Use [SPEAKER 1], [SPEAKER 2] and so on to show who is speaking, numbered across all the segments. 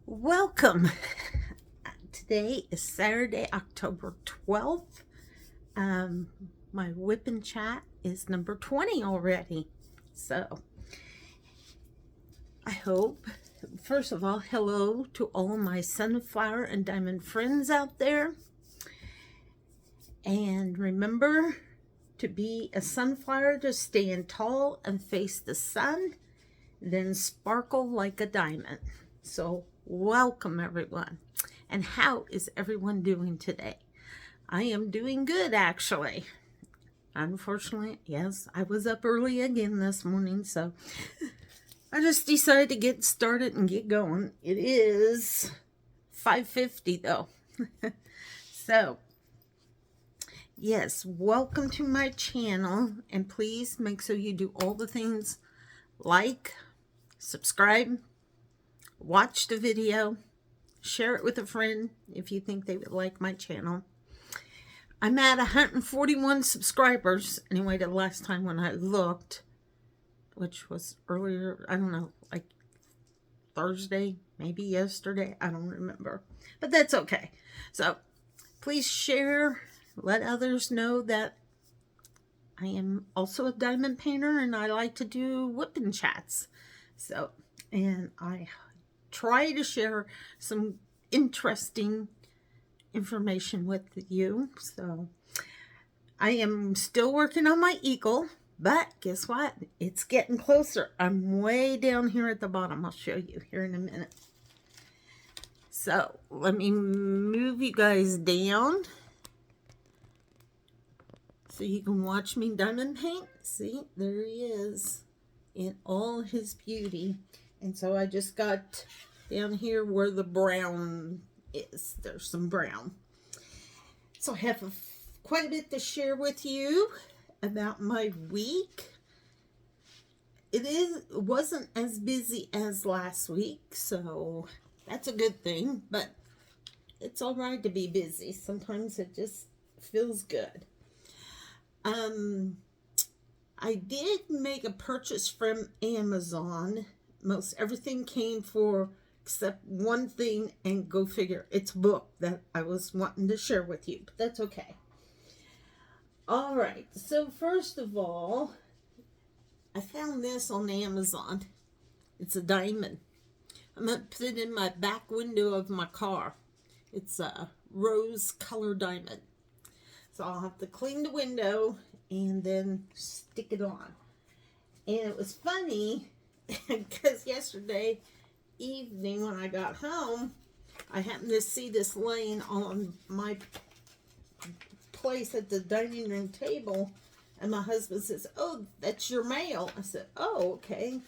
[SPEAKER 1] Welcome. Today is Saturday, October 12th. Um, my WIP and chat is number 20 already. So I hope, first of all, hello to all my sunflower and diamond friends out there. And remember to be a sunflower, to stand tall and face the sun, then sparkle like a diamond. So welcome, everyone. And how is everyone doing today? I am doing good, actually. Unfortunately, yes, I was up early again this morning, so I just decided to get started and get going. It is 5:50 though. So, yes, welcome to my channel, and please make sure you do all the things like, subscribe, watch the video, share it with a friend if you think they would like my channel. I'm at 141 subscribers. Anyway, the last time when I looked, which was earlier, I don't know, like Thursday, maybe yesterday, I don't remember. But that's okay. So please share, let others know that I am also a diamond painter and I like to do WIP and chats. So, and I try to share some interesting information with you. So I am still working on my eagle, but guess what? It's getting closer. I'm way down here at the bottom. I'll show you here in a minute. So let me move you guys down so you can watch me diamond paint. See, there he is in all his beauty. And so I just got down here where the brown is. There's some brown. So I have quite a bit to share with you about my week. It wasn't as busy as last week, so that's a good thing, but it's all right to be busy. Sometimes it just feels good. I did make a purchase from Amazon. Most everything came for except one thing, and go figure, it's a book that I was wanting to share with you, but that's okay. All right, so first of all, I found this on Amazon. It's a diamond. I'm going to put it in my back window of my car. It's a rose color diamond. So I'll have to clean the window and then stick it on. And it was funny because yesterday evening when I got home, I happened to see this laying on my place at the dining room table, and my husband says, "Oh, that's your mail." I said, "Oh, okay."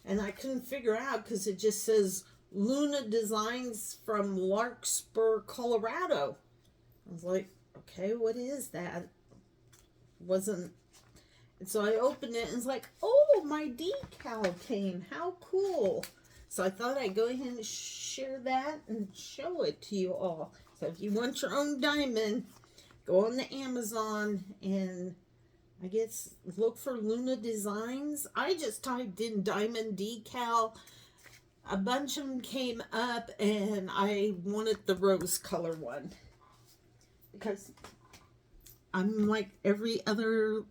[SPEAKER 1] And I couldn't figure out because it just says Luna Designs from Larkspur, Colorado. I was like, okay, what is that? Wasn't. And so I opened it and it's like, oh, my decal came. How cool. So I thought I'd go ahead and share that and show it to you all. So if you want your own diamond, go on the Amazon and I guess look for Luna Designs. I just typed in diamond decal. A bunch of them came up and I wanted the rose color one. Because I'm like every other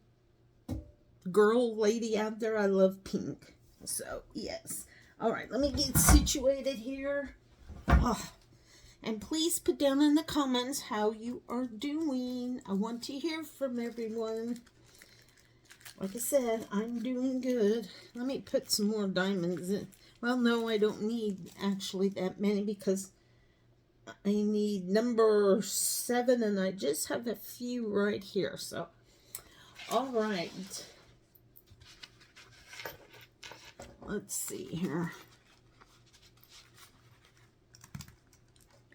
[SPEAKER 1] girl, lady out there. I love pink. So, yes. All right, let me get situated here. Oh, and please put down in the comments how you are doing. I want to hear from everyone. Like I said, I'm doing good. Let me put some more diamonds in. Well, no, I don't need actually that many because I need number 7 and I just have a few right here. So, all right. Let's see here.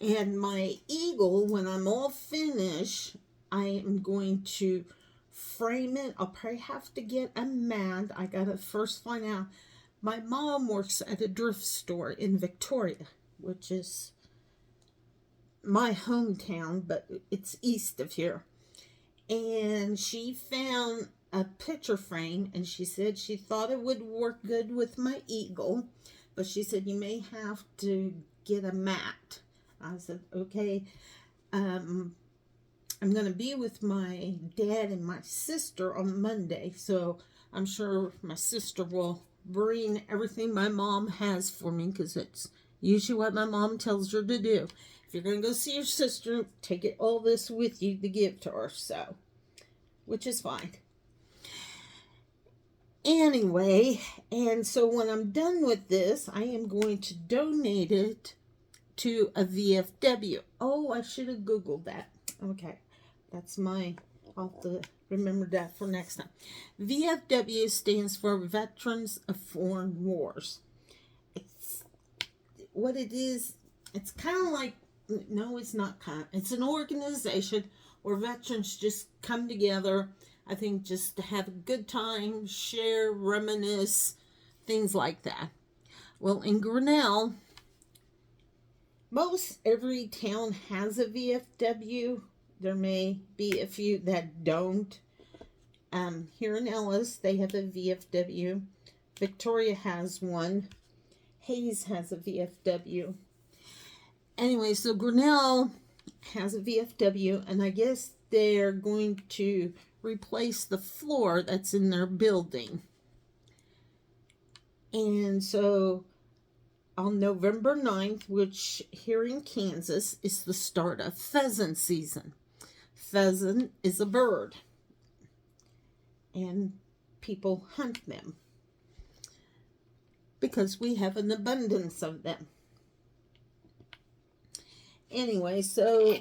[SPEAKER 1] And my eagle, when I'm all finished, I am going to frame it. I'll probably have to get a mat. I gotta first find out. My mom works at a thrift store in Victoria, which is my hometown, but it's east of here. And she found a picture frame, and she said she thought it would work good with my eagle, but she said you may have to get a mat. I said, okay, I'm going to be with my dad and my sister on Monday, so I'm sure my sister will bring everything my mom has for me, because it's usually what my mom tells her to do. If you're going to go see your sister, take all this with you to give to her, so, which is fine. Anyway, and so when I'm done with this, I am going to donate it to a VFW. Oh, I should have Googled that. Okay, I'll have to remember that for next time. VFW stands for Veterans of Foreign Wars. It's what it is. It's kind of like, no, it's not kind of. It's an organization where veterans just come together, I think, just to have a good time, share, reminisce, things like that. Well, in Grinnell, most every town has a VFW. There may be a few that don't. Here in Ellis, they have a VFW. Victoria has one. Hayes has a VFW. Anyway, so Grinnell has a VFW, and I guess they're going to replace the floor that's in their building. And so on November 9th, which here in Kansas is the start of pheasant season. Pheasant is a bird, and people hunt them because we have an abundance of them. Anyway, so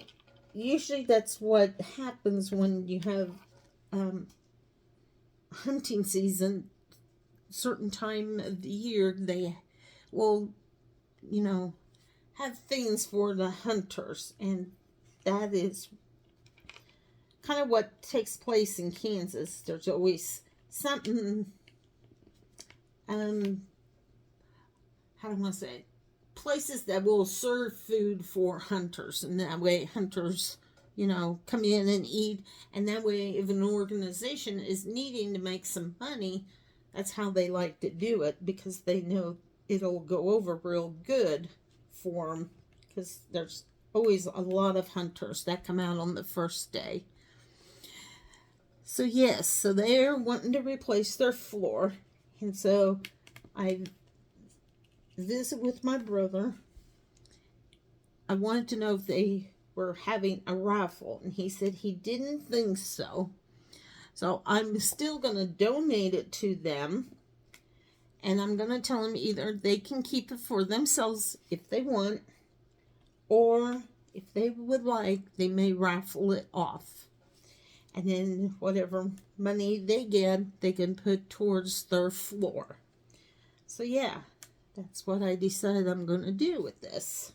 [SPEAKER 1] usually that's what happens when you have hunting season. Certain time of the year, they will, have things for the hunters, and that is kind of what takes place in Kansas. There's always something, how do I want to say it? Places that will serve food for hunters, and that way hunters, come in and eat, and that way if an organization is needing to make some money, that's how they like to do it, because they know it'll go over real good for them, because there's always a lot of hunters that come out on the first day. So yes, so they're wanting to replace their floor, and so I visit with my brother. I wanted to know if they were having a raffle, and he said he didn't think so. So I'm still going to donate it to them, and I'm going to tell them either they can keep it for themselves if they want, or if they would like, they may raffle it off. And then whatever money they get, they can put towards their floor. So yeah, that's what I decided I'm going to do with this.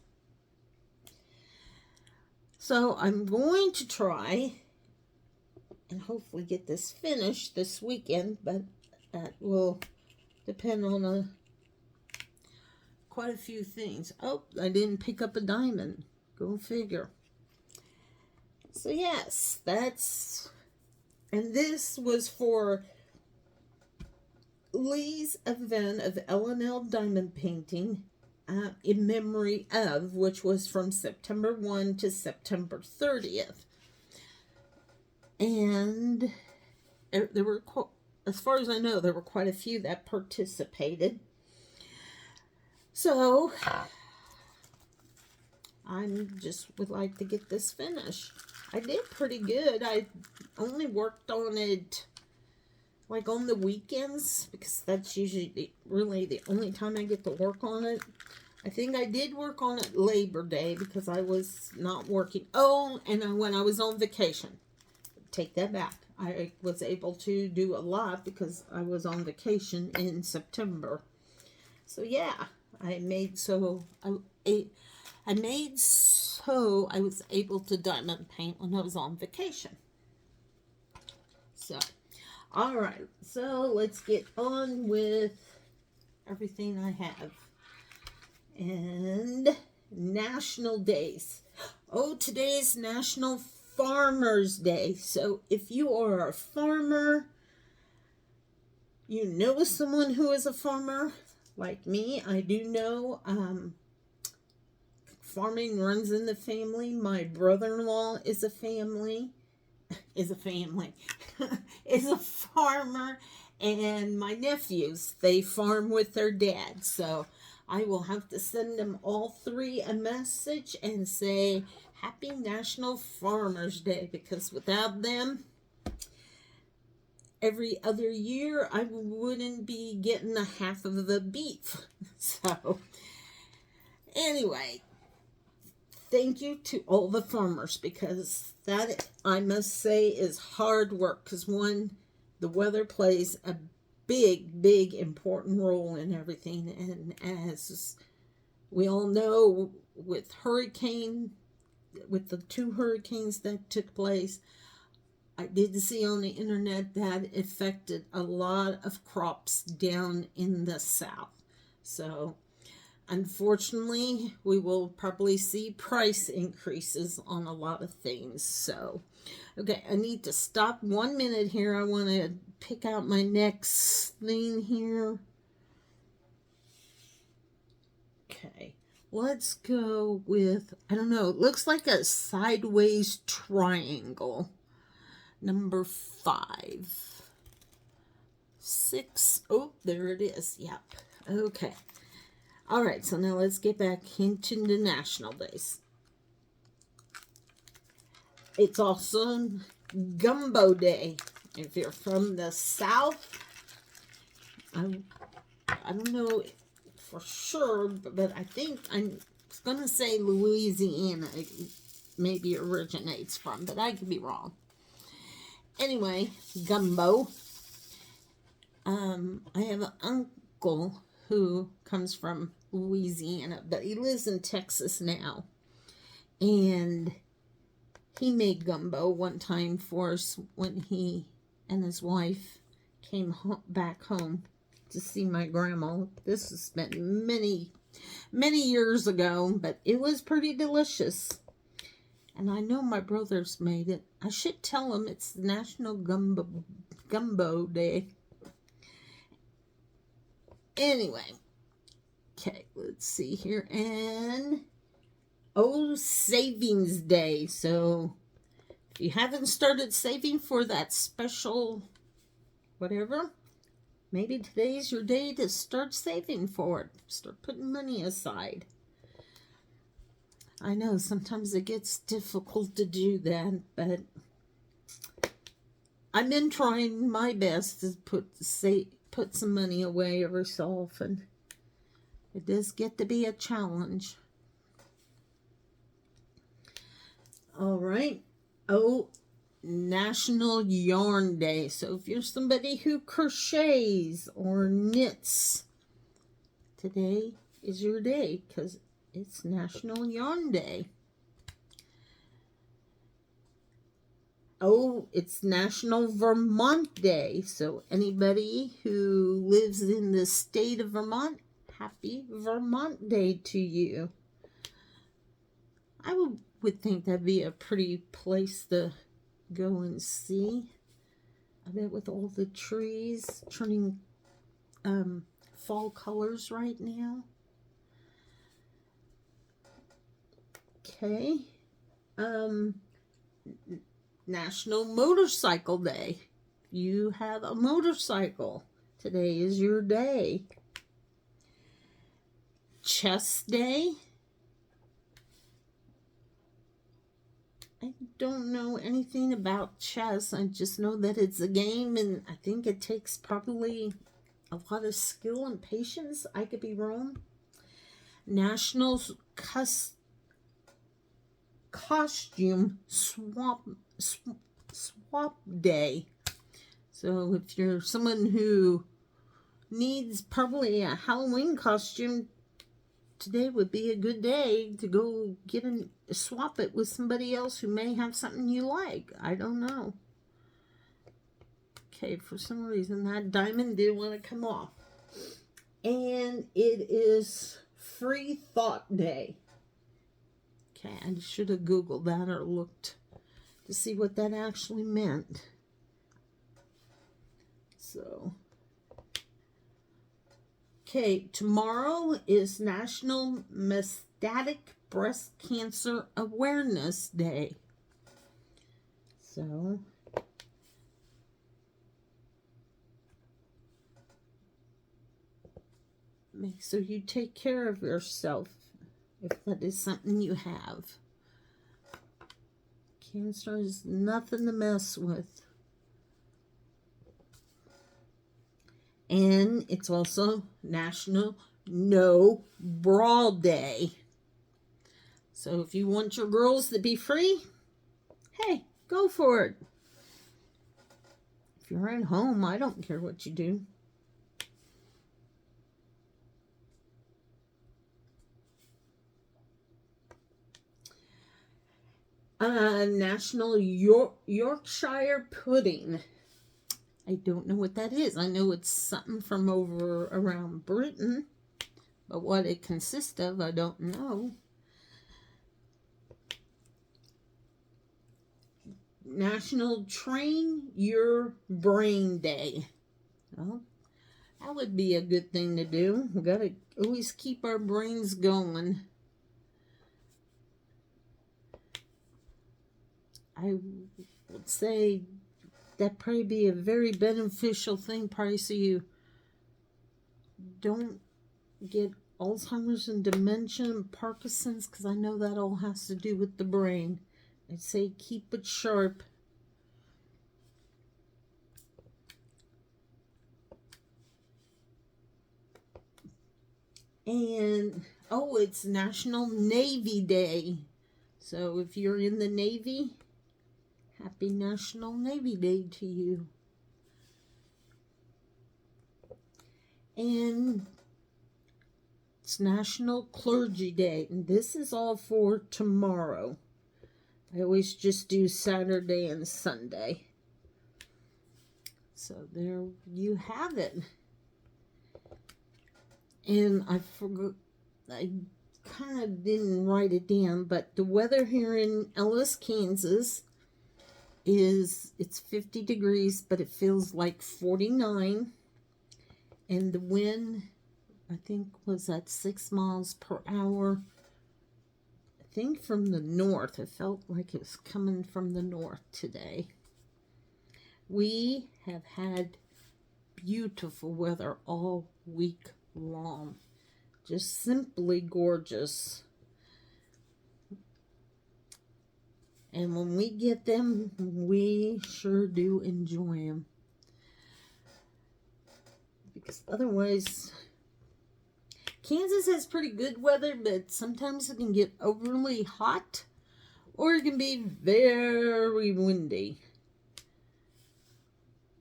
[SPEAKER 1] So I'm going to try and hopefully get this finished this weekend, but that will depend on quite a few things. Oh, I didn't pick up a diamond. Go figure. So yes, and this was for Lee's event of L&L diamond painting in memory of, which was from September 1 to September 30th. And there were, as far as I know, there were quite a few that participated. So I just would like to get this finished. I did pretty good. I only worked on it like on the weekends, because that's usually really the only time I get to work on it. I think I did work on it Labor Day because I was not working. Oh, and when I was on vacation. Take that back. I was able to do a lot because I was on vacation in September. So yeah, I was able to diamond paint when I was on vacation. So, all right. So let's get on with everything I have. And national days. Oh, today's National Farmer's Day. So if you are a farmer, you know someone who is a farmer, like me, I do know farming runs in the family. My brother-in-law is a family, is a family, is a farmer, and my nephews, they farm with their dad. So I will have to send them all three a message and say Happy National Farmers Day, because without them, every other year I wouldn't be getting a half of the beef. So anyway, thank you to all the farmers, because that, I must say, is hard work. Because one, the weather plays a big important role in everything, and as we all know, with the two hurricanes that took place, I did see on the internet that affected a lot of crops down in the south. So unfortunately, we will probably see price increases on a lot of things. So, okay, I need to stop 1 minute here. I want to pick out my next thing here. Okay, let's go with, I don't know, it looks like a sideways triangle. Number 5. 6. Oh, there it is. Yep. Okay. All right, so now let's get back into the national days. It's also Gumbo Day. If you're from the South, I don't know for sure, but I think I'm going to say Louisiana maybe originates from, but I could be wrong. Anyway, gumbo. I have an uncle who comes from Louisiana, but he lives in Texas now. And he made gumbo one time for us when he and his wife came back home to see my grandma. This has been many years ago, but it was pretty delicious. And I know my brothers made it. I should tell them it's National Gumbo Day. Anyway, okay, let's see here. And, Savings Day. So, if you haven't started saving for that special whatever, maybe today's your day to start saving for it. Start putting money aside. I know sometimes it gets difficult to do that, but I've been trying my best to put some money away every so often. It does get to be a challenge. All right. National Yarn Day. So if you're somebody who crochets or knits, today is your day, because it's National Yarn Day. It's National Vermont Day. So anybody who lives in the state of Vermont, happy Vermont Day to you. I would think that'd be a pretty place to go and see. I bet with all the trees turning fall colors right now. Okay. National Motorcycle Day. You have a motorcycle. Today is your day. Chess Day. I don't know anything about chess. I just know that it's a game, and I think it takes probably a lot of skill and patience. I could be wrong. National Costume Swap Day. So if you're someone who needs probably a Halloween costume, today would be a good day to go swap it with somebody else who may have something you like. I don't know. Okay, for some reason that diamond didn't want to come off. And it is Free Thought Day. Okay, I should have Googled that or looked to see what that actually meant. So, Okay, tomorrow is National Metastatic Breast Cancer Awareness Day. So, make sure you take care of yourself if that is something you have. Cancer is nothing to mess with. And it's also National No Bra Day. So if you want your girls to be free, hey, go for it. If you're at home, I don't care what you do. National Yorkshire Pudding. I don't know what that is. I know it's something from over around Britain, but what it consists of, I don't know. National Train Your Brain Day. Well, that would be a good thing to do. We gotta always keep our brains going. I would say that'd probably be a very beneficial thing, probably, so you don't get Alzheimer's and dementia and Parkinson's, because I know that all has to do with the brain. I'd say keep it sharp. And, oh, it's National Navy Day. So if you're in the Navy, happy National Navy Day to you. And it's National Clergy Day. And this is all for tomorrow. I always just do Saturday and Sunday. So there you have it. And I forgot, I kind of didn't write it down, but the weather here in Ellis, Kansas it's 50 degrees, but it feels like 49. And the wind, I think, was at 6 miles per hour. I think from the north. It felt like it was coming from the north today. We have had beautiful weather all week long. Just simply gorgeous. And when we get them, we sure do enjoy them. Because otherwise, Kansas has pretty good weather, but sometimes it can get overly hot, or it can be very windy.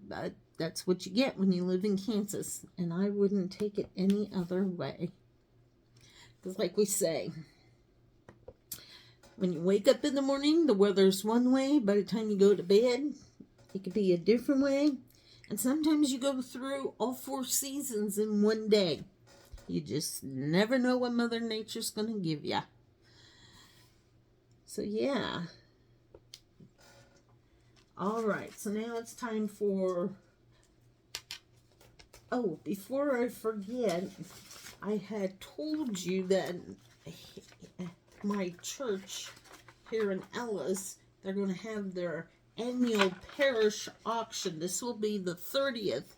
[SPEAKER 1] But that's what you get when you live in Kansas, and I wouldn't take it any other way. Because like we say, when you wake up in the morning, the weather's one way. By the time you go to bed, it could be a different way. And sometimes you go through all 4 seasons in one day. You just never know what Mother Nature's going to give you. So, yeah. All right. So now it's time for... Oh, before I forget, I had told you that my church here in Ellis, they're going to have their annual parish auction. This will be the 30th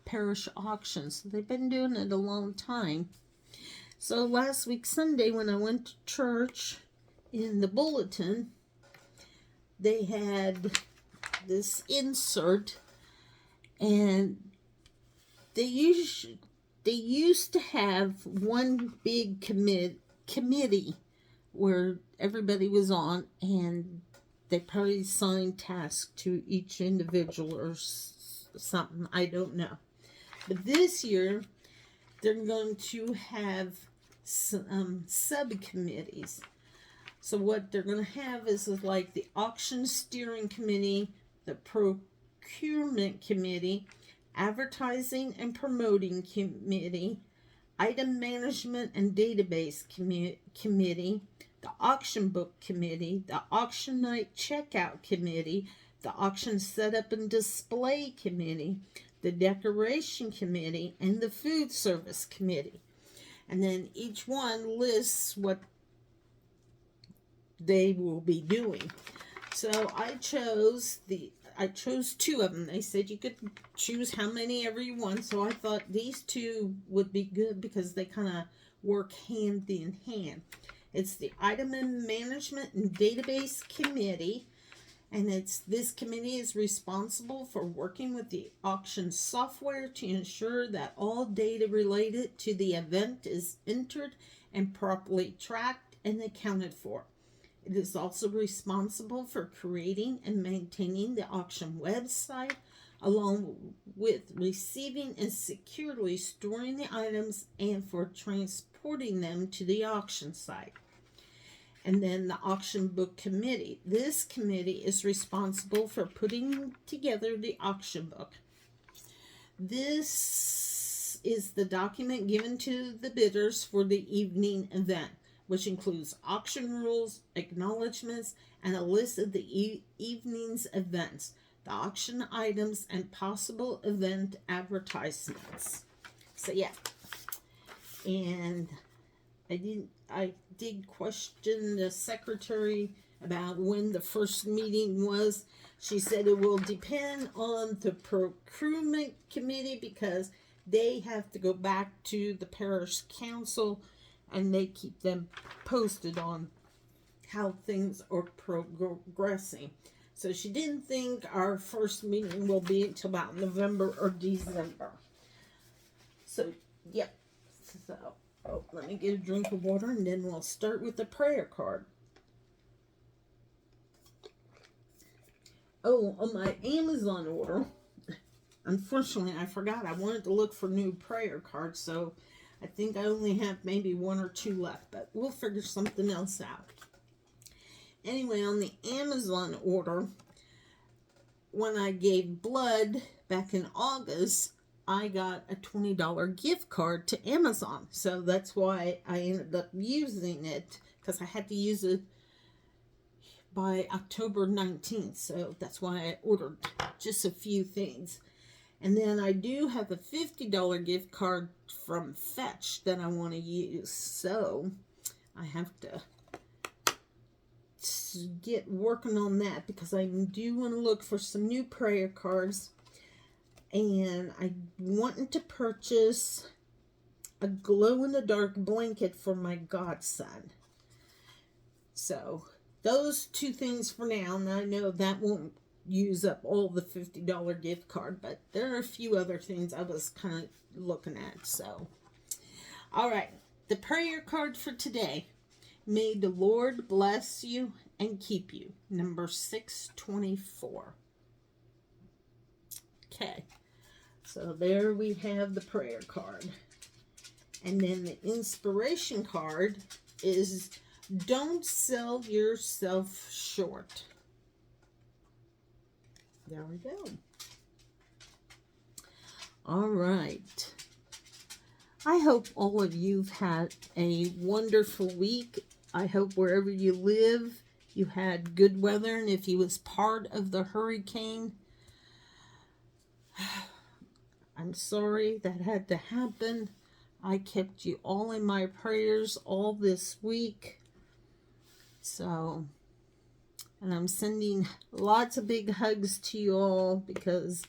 [SPEAKER 1] parish auction. So they've been doing it a long time. So last week Sunday when I went to church, in the bulletin, they had this insert, and they used to have one big committee where everybody was on, and they probably assigned tasks to each individual or something. I don't know. But this year, they're going to have some subcommittees. So what they're going to have is like the auction steering committee, the procurement committee, advertising and promoting committee, item management and database committee, the auction book committee, the auction night checkout committee, the auction setup and display committee, the Decoration Committee, and the Food Service Committee. And then each one lists what they will be doing. So I chose two of them. They said you could choose how many ever you want. So I thought these two would be good because they kind of work hand in hand. It's the Item Management and Database Committee. And this committee is responsible for working with the auction software to ensure that all data related to the event is entered and properly tracked and accounted for. It is also responsible for creating and maintaining the auction website, along with receiving and securely storing the items and for transporting them to the auction site. And then the Auction Book Committee. This committee is responsible for putting together the auction book. This is the document given to the bidders for the evening event, which includes auction rules, acknowledgments, and a list of the evening's events, the auction items, and possible event advertisements. So yeah, and I did question the secretary about when the first meeting was. She said it will depend on the procurement committee because they have to go back to the parish council and they keep them posted on how things are progressing. So she didn't think our first meeting will be until about November or December. So, yep. So, let me get a drink of water and then we'll start with the prayer card. Oh, on my Amazon order, unfortunately I forgot I wanted to look for new prayer cards, so I think I only have maybe one or two left, but we'll figure something else out. Anyway, on the Amazon order, when I gave blood back in August, I got a $20 gift card to Amazon. So that's why I ended up using it, because I had to use it by October 19th. So that's why I ordered just a few things. And then I do have a $50 gift card from Fetch that I want to use. So I have to get working on that because I do want to look for some new prayer cards. And I wanted to purchase a glow-in-the-dark blanket for my godson. So those two things for now. And I know that won't use up all the $50 gift card, but there are a few other things I was kind of looking at. So, all right, the prayer card for today. May the Lord bless you and keep you. Number 624. Okay, so there we have the prayer card. And then the inspiration card is don't sell yourself short. There we go. All right. I hope all of you've had a wonderful week. I hope wherever you live, you had good weather. And if you was part of the hurricane, I'm sorry that had to happen. I kept you all in my prayers all this week. So, and I'm sending lots of big hugs to you all because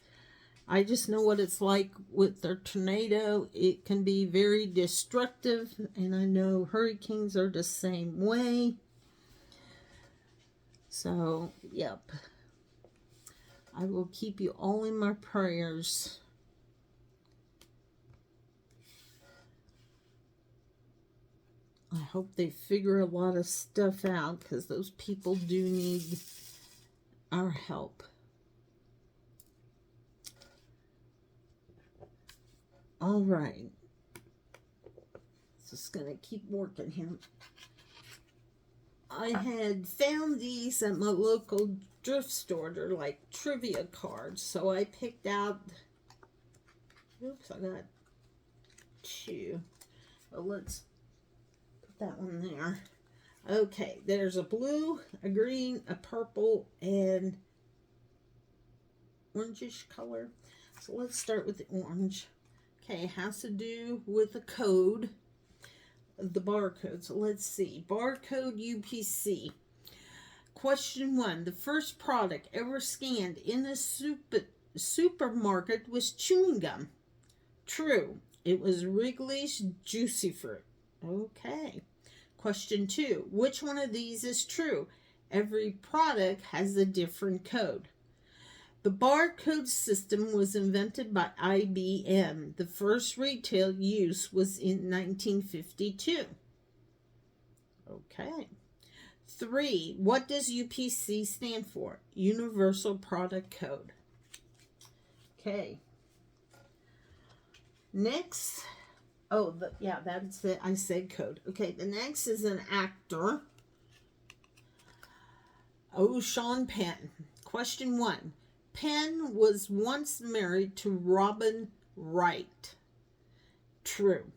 [SPEAKER 1] I just know what it's like with the tornado. It can be very destructive, and I know hurricanes are the same way. So, yep. I will keep you all in my prayers. I hope they figure a lot of stuff out because those people do need our help. All right. Just going to keep working here. I had found these at my local thrift store. They're like trivia cards. So I picked out, oops, I got two. Well, let's put that one there. Okay, there's a blue, a green, a purple, and orangish color. So let's start with the orange. Okay, it has to do with the code, the barcode. So let's see. Barcode UPC. Question 1. The first product ever scanned in a supermarket was chewing gum. True. It was Wrigley's Juicy Fruit. Okay. Question 2. Which one of these is true? Every product has a different code. The barcode system was invented by IBM. The first retail use was in 1952. Okay. 3. What does UPC stand for? Universal Product Code. Okay. Next. Oh, that's it. I said code. Okay, the next is an actor. Sean Penn. Question 1. Penn was once married to Robin Wright. True.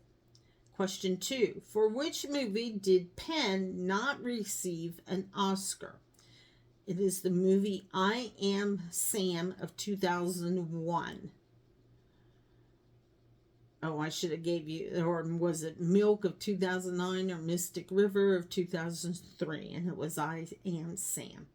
[SPEAKER 1] Question 2. For which movie did Penn not receive an Oscar? It is the movie I Am Sam of 2001. Oh, I should have gave you, or was it Milk of 2009 or Mystic River of 2003? And it was I Am Sam.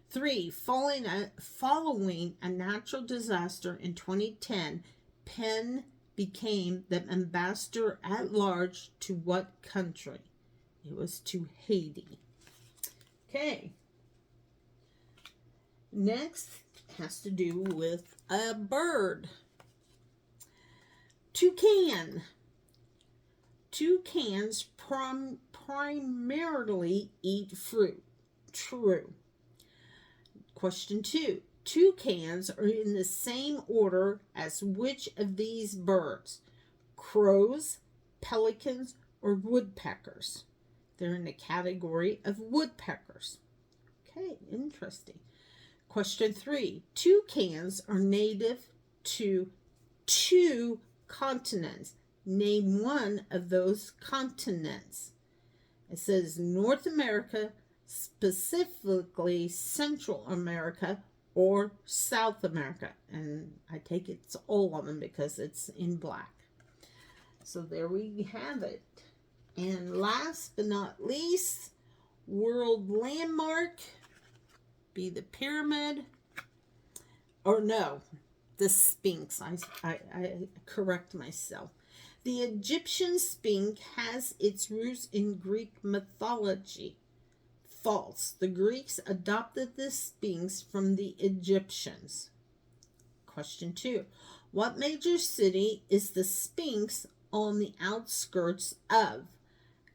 [SPEAKER 1] 3. Following a natural disaster in 2010, Penn became the ambassador at large to what country? It was to Haiti. Okay. Next has to do with a bird. Toucan. Toucans primarily eat fruit. True. Question 2. Toucans are in the same order as which of these birds? Crows, pelicans, or woodpeckers? They're in the category of woodpeckers. Okay, interesting. Question 3. Toucans are native to 2 continents. Name one of those continents. It says North America, specifically Central America, or South America. And I take it's all of them because it's in black. So there we have it. And last but not least, world landmark, be the pyramid, or no, the Sphinx. I correct myself. The Egyptian Sphinx has its roots in Greek mythology. False. The Greeks adopted the Sphinx from the Egyptians. Question 2. What major city is the Sphinx on the outskirts of?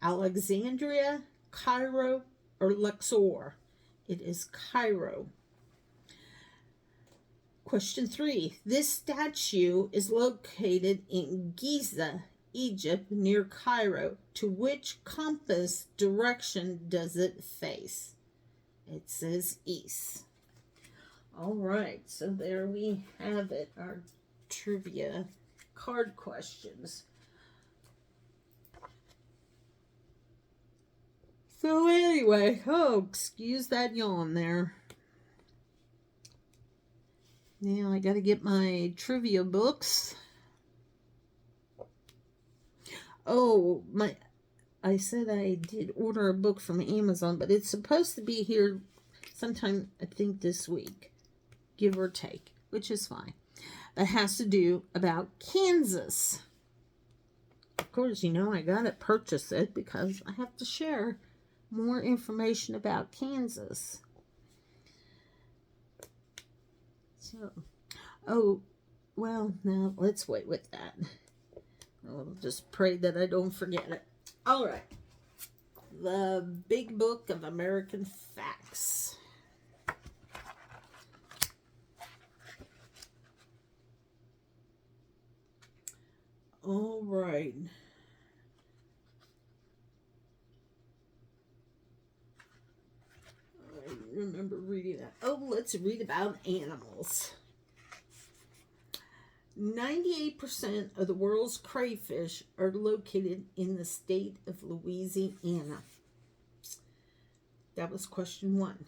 [SPEAKER 1] Alexandria, Cairo, or Luxor? It is Cairo. Question 3. This statue is located in Giza, Egypt, near Cairo. To which compass direction does it face? It says east. All right, so there we have it, our trivia card questions. So anyway, excuse that yawn there. Now I got to get my trivia books. I said I did order a book from Amazon, but it's supposed to be here sometime, I think, this week, give or take, which is fine. It has to do about Kansas. Of course, I got to purchase it because I have to share more information about Kansas. So, now let's wait with that. I'll just pray that I don't forget it. All right. The Big Book of American Facts. All right. I remember reading that. Let's read about animals. 98% of the world's crayfish are located in the state of Louisiana. That was question 1.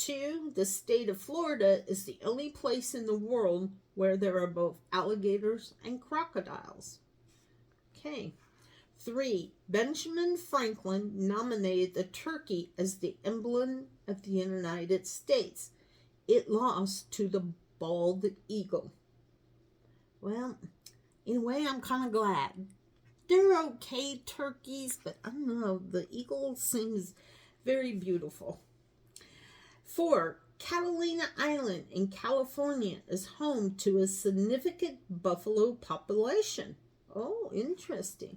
[SPEAKER 1] 2, the state of Florida is the only place in the world where there are both alligators and crocodiles. Okay. 3, Benjamin Franklin nominated the turkey as the emblem of the United States. It lost to the bald eagle. Well, in a way, I'm kind of glad. They're okay turkeys, but I don't know, the eagle seems very beautiful. 4, Catalina Island in California is home to a significant buffalo population. Oh, interesting.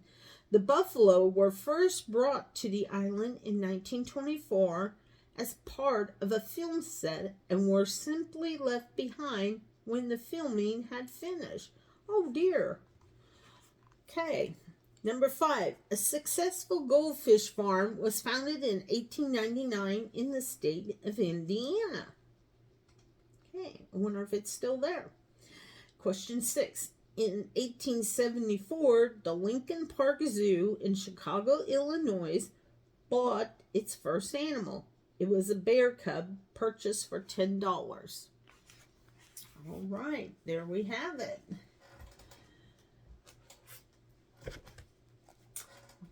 [SPEAKER 1] The buffalo were first brought to the island in 1924 as part of a film set and were simply left behind when the filming had finished. Oh dear. Okay. Number 5, a successful goldfish farm was founded in 1899 in the state of Indiana. Okay, I wonder if it's still there. Question 6. In 1874, the Lincoln Park Zoo in Chicago, Illinois, bought its first animal. It was a bear cub purchased for $10. All right, there we have it.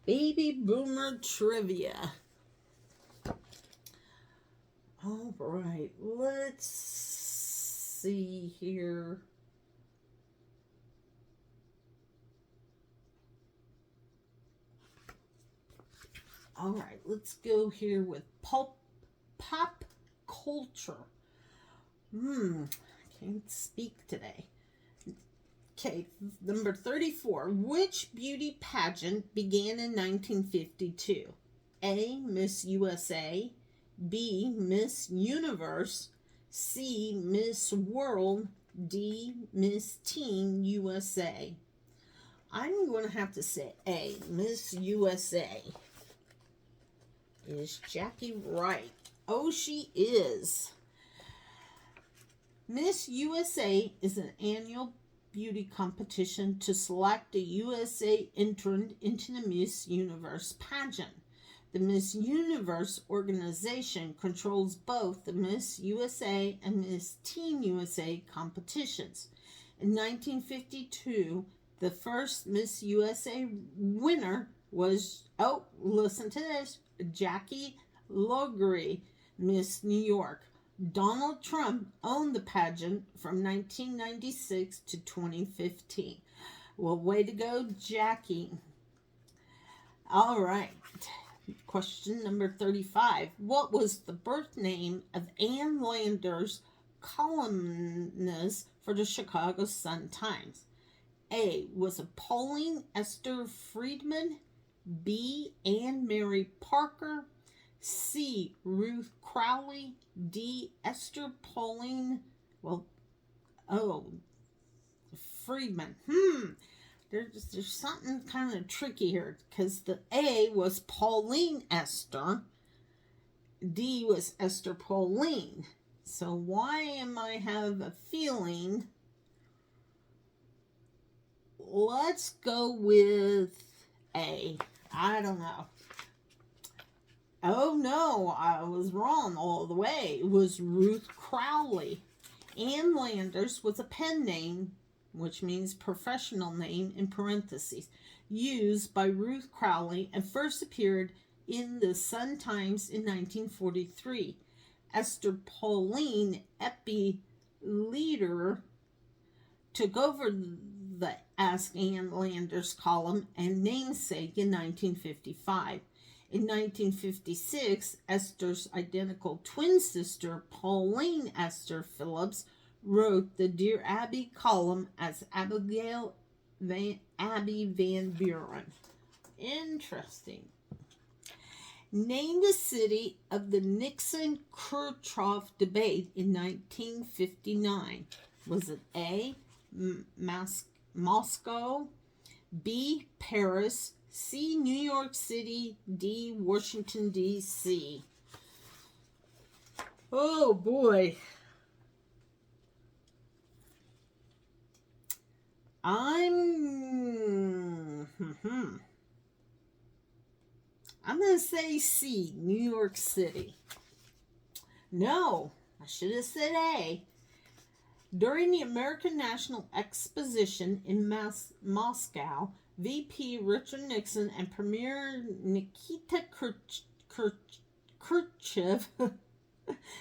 [SPEAKER 1] Baby Boomer Trivia. All right, let's see here. All right, let's go here with pop culture. I can't speak today. Okay, number 34. Which beauty pageant began in 1952? A, Miss USA. B, Miss Universe. C, Miss World. D, Miss Teen USA. I'm going to have to say A, Miss USA. Is Jackie right? Oh, she is. Miss USA is an annual beauty competition to select a USA entrant into the Miss Universe pageant. The Miss Universe organization controls both the Miss USA and Miss Teen USA competitions. In 1952, the first Miss USA winner was, listen to this, Jackie Loughery, Miss New York. Donald Trump owned the pageant from 1996 to 2015. Well, way to go, Jackie. All right. Question number 35. What was the birth name of Ann Landers, columnist for the Chicago Sun-Times? A, was it Pauline Esther Friedman? B, Anne Mary Parker. C, Ruth Crowley. D, Esther Pauline, Friedman. There's something kind of tricky here, because the A was Pauline Esther. D was Esther Pauline. So why am I have a feeling? Let's go with A. I don't know. Oh no, I was wrong all the way. It was Ruth Crowley. Ann Landers was a pen name, which means professional name in parentheses, used by Ruth Crowley and first appeared in the Sun-Times in 1943. Esther Pauline Eppie Leader took over the Ask Ann Landers column and namesake in 1955. In 1956, Esther's identical twin sister, Pauline Esther Phillips, wrote the Dear Abby column as Abby Van Buren. Interesting. Name the city of the Nixon-Khrushchev debate in 1959. Was it A, Moscow, B, Paris, C, New York City, D, Washington, D.C.? Oh, boy. I'm going to say C, New York City. No, I should have said A. During the American National Exposition in Moscow, VP Richard Nixon and Premier Nikita Khrushchev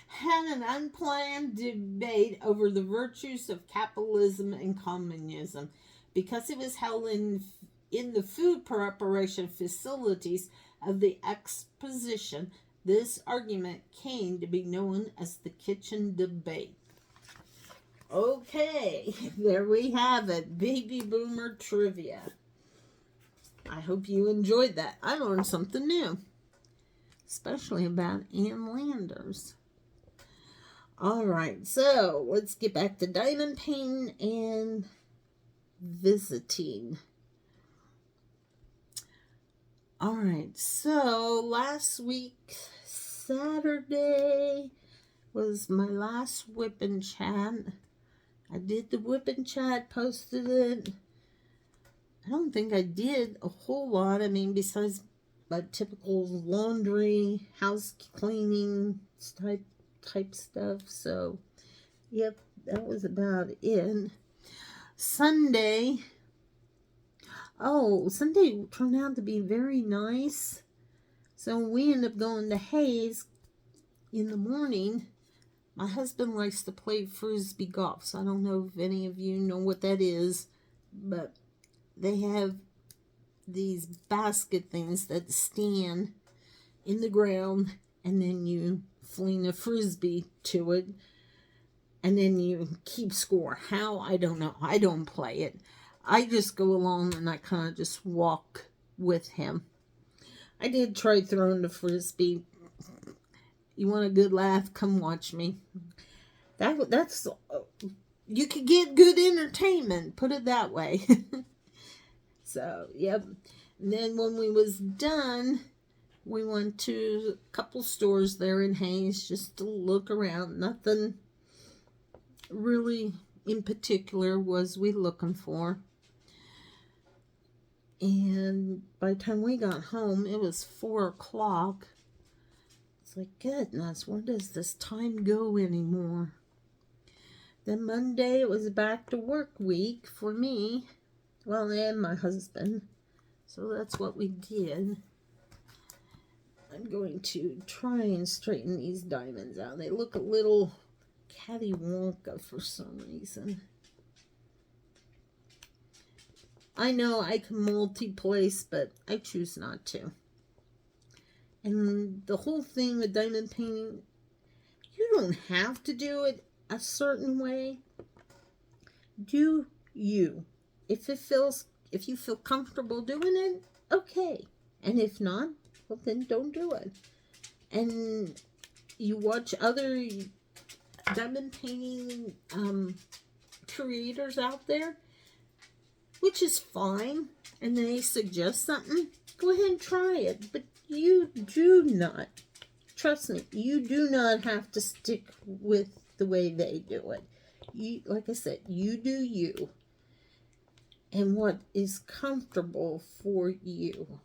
[SPEAKER 1] had an unplanned debate over the virtues of capitalism and communism. Because it was held in the food preparation facilities of the exposition, this argument came to be known as the kitchen debate. Okay, there we have it. Baby boomer trivia. I hope you enjoyed that. I learned something new, especially about Ann Landers. All right, so let's get back to diamond painting and visiting. All right, so last week, Saturday, was my last WIP and chat. I did the WIP and chat, posted it. I don't think I did a whole lot. I mean, besides my typical laundry, house cleaning type stuff. So, yep, that was about it. Sunday turned out to be very nice. So we ended up going to Hayes in the morning. My husband likes to play frisbee golf, so I don't know if any of you know what that is, but they have these basket things that stand in the ground, and then you fling a frisbee to it, and then you keep score. How? I don't know. I don't play it. I just go along and I kind of just walk with him. I did try throwing the frisbee. You want a good laugh? Come watch me. That's you could get good entertainment. Put it that way. So, yep. And then when we was done, we went to a couple stores there in Hayes just to look around. Nothing really in particular was we looking for. And by the time we got home, it was 4 o'clock. It's like, goodness, where does this time go anymore? Then Monday, it was back to work week for me. Well, and my husband. So that's what we did. I'm going to try and straighten these diamonds out. They look a little cattywonka for some reason. I know I can multi-place, but I choose not to. And the whole thing with diamond painting, you don't have to do it a certain way. Do you. If you feel comfortable doing it, okay. And if not, well then don't do it. And you watch other diamond painting creators out there, which is fine, and they suggest something, go ahead and try it. But you do not, trust me, you do not have to stick with the way they do it. You, like I said, you do you. And what is comfortable for you.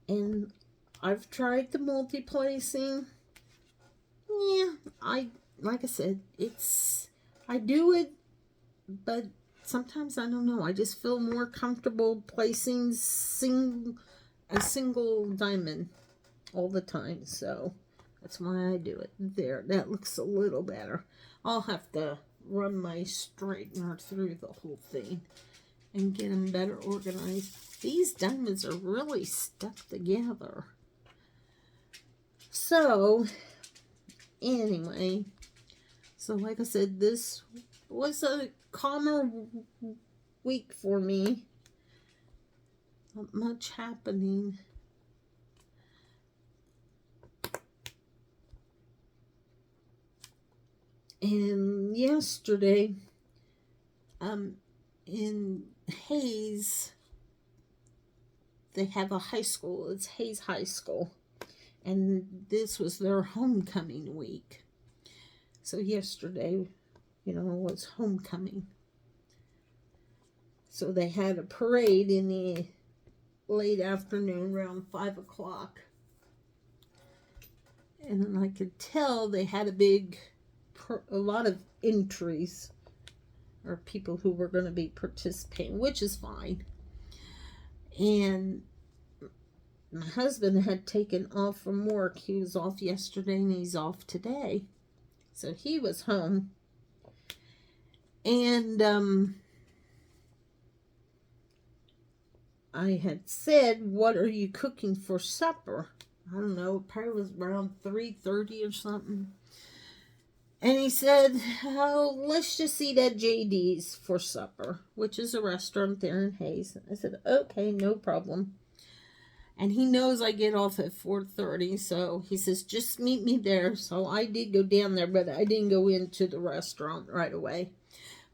[SPEAKER 1] And I've tried the multi-placing. Yeah, like I said, I do it, but sometimes I don't know. I just feel more comfortable placing a single diamond all the time. So that's why I do it. There, that looks a little better. I'll have to run my straightener through the whole thing and get them better organized. These diamonds are really stuck together. So, anyway, so like I said, this was a calmer week for me. Not much happening. And yesterday, in Hayes, they have a high school. It's Hayes High School. And this was their homecoming week. So yesterday, was homecoming. So they had a parade in the late afternoon, around 5 o'clock. And then I could tell they had a lot of entries, or people who were going to be participating, which is fine. And my husband had taken off from work. He was off yesterday and he's off today. So he was home. And I had said, "What are you cooking for supper?" I don't know, it probably was around 3:30 or something. And he said, "Oh, let's just eat at JD's for supper," which is a restaurant there in Hayes. I said, "Okay, no problem." And he knows I get off at 4:30, so he says, "Just meet me there." So I did go down there, but I didn't go into the restaurant right away.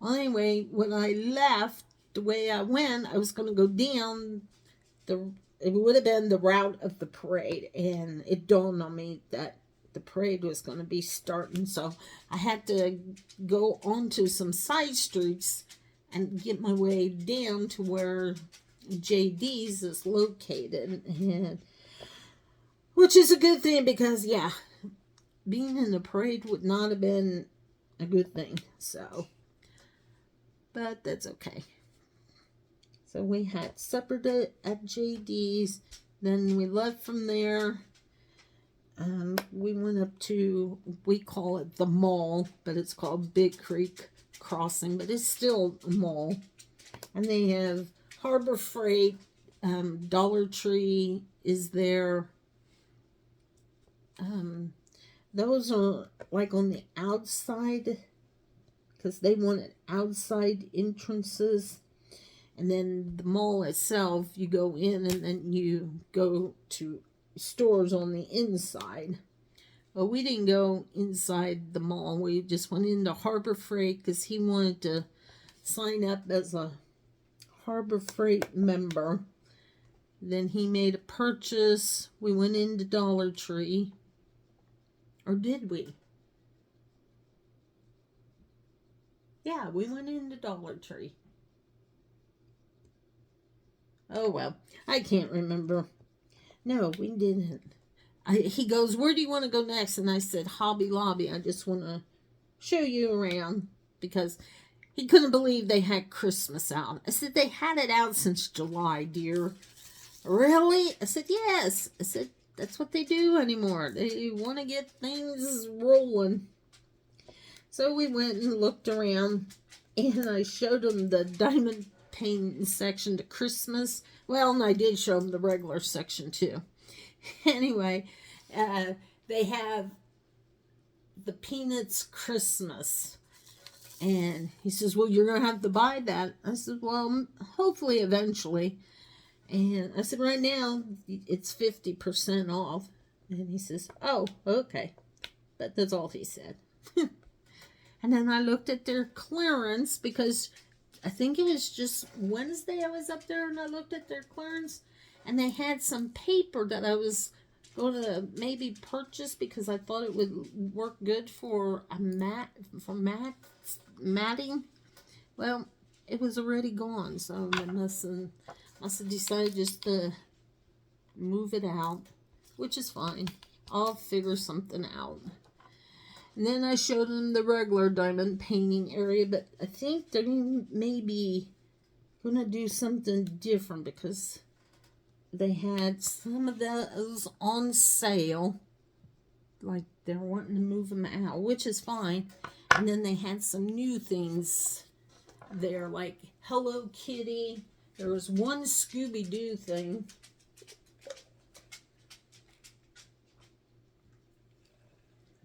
[SPEAKER 1] Well, anyway, when I left, the way I went, I was going to go down it would have been the route of the parade, and it dawned on me that the parade was going to be starting, so I had to go onto some side streets and get my way down to where JD's is located, and which is a good thing because, yeah, being in the parade would not have been a good thing, so, but that's okay. So we had supper at JD's. Then we left from there. We went up to, we call it the mall, but it's called Big Creek Crossing, but it's still a mall. And they have Harbor Freight, Dollar Tree is there. Those are like on the outside, because they wanted outside entrances. And then the mall itself, you go in and then you go to stores on the inside. Well, we didn't go inside the mall. We just went into Harbor Freight because he wanted to sign up as a Harbor Freight member. Then he made a purchase. We went into Dollar Tree. Or did we? Yeah, we went into Dollar Tree. Oh, well, I can't remember. No, we didn't. He goes, "Where do you want to go next?" And I said, "Hobby Lobby. I just want to show you around," because he couldn't believe they had Christmas out. I said, "They had it out since July, dear." "Really?" I said, "Yes." I said, "That's what they do anymore. They want to get things rolling." So we went and looked around, and I showed him the diamond painting section to Christmas. Well, and I did show him the regular section too. Anyway, they have the Peanuts Christmas. And he says, "Well, you're going to have to buy that." I said, "Well, hopefully eventually." And I said, "Right now, it's 50% off." And he says, "Oh, okay." But that's all he said. And then I looked at their clearance because I think it was just Wednesday I was up there and I looked at their clearance, and they had some paper that I was going to maybe purchase because I thought it would work good for a matting. Well, it was already gone, so they must have decided just to move it out, which is fine. I'll figure something out. And then I showed them the regular diamond painting area, but I think they're maybe going to do something different because they had some of those on sale. Like they're wanting to move them out, which is fine. And then they had some new things there, like Hello Kitty. There was one Scooby-Doo thing.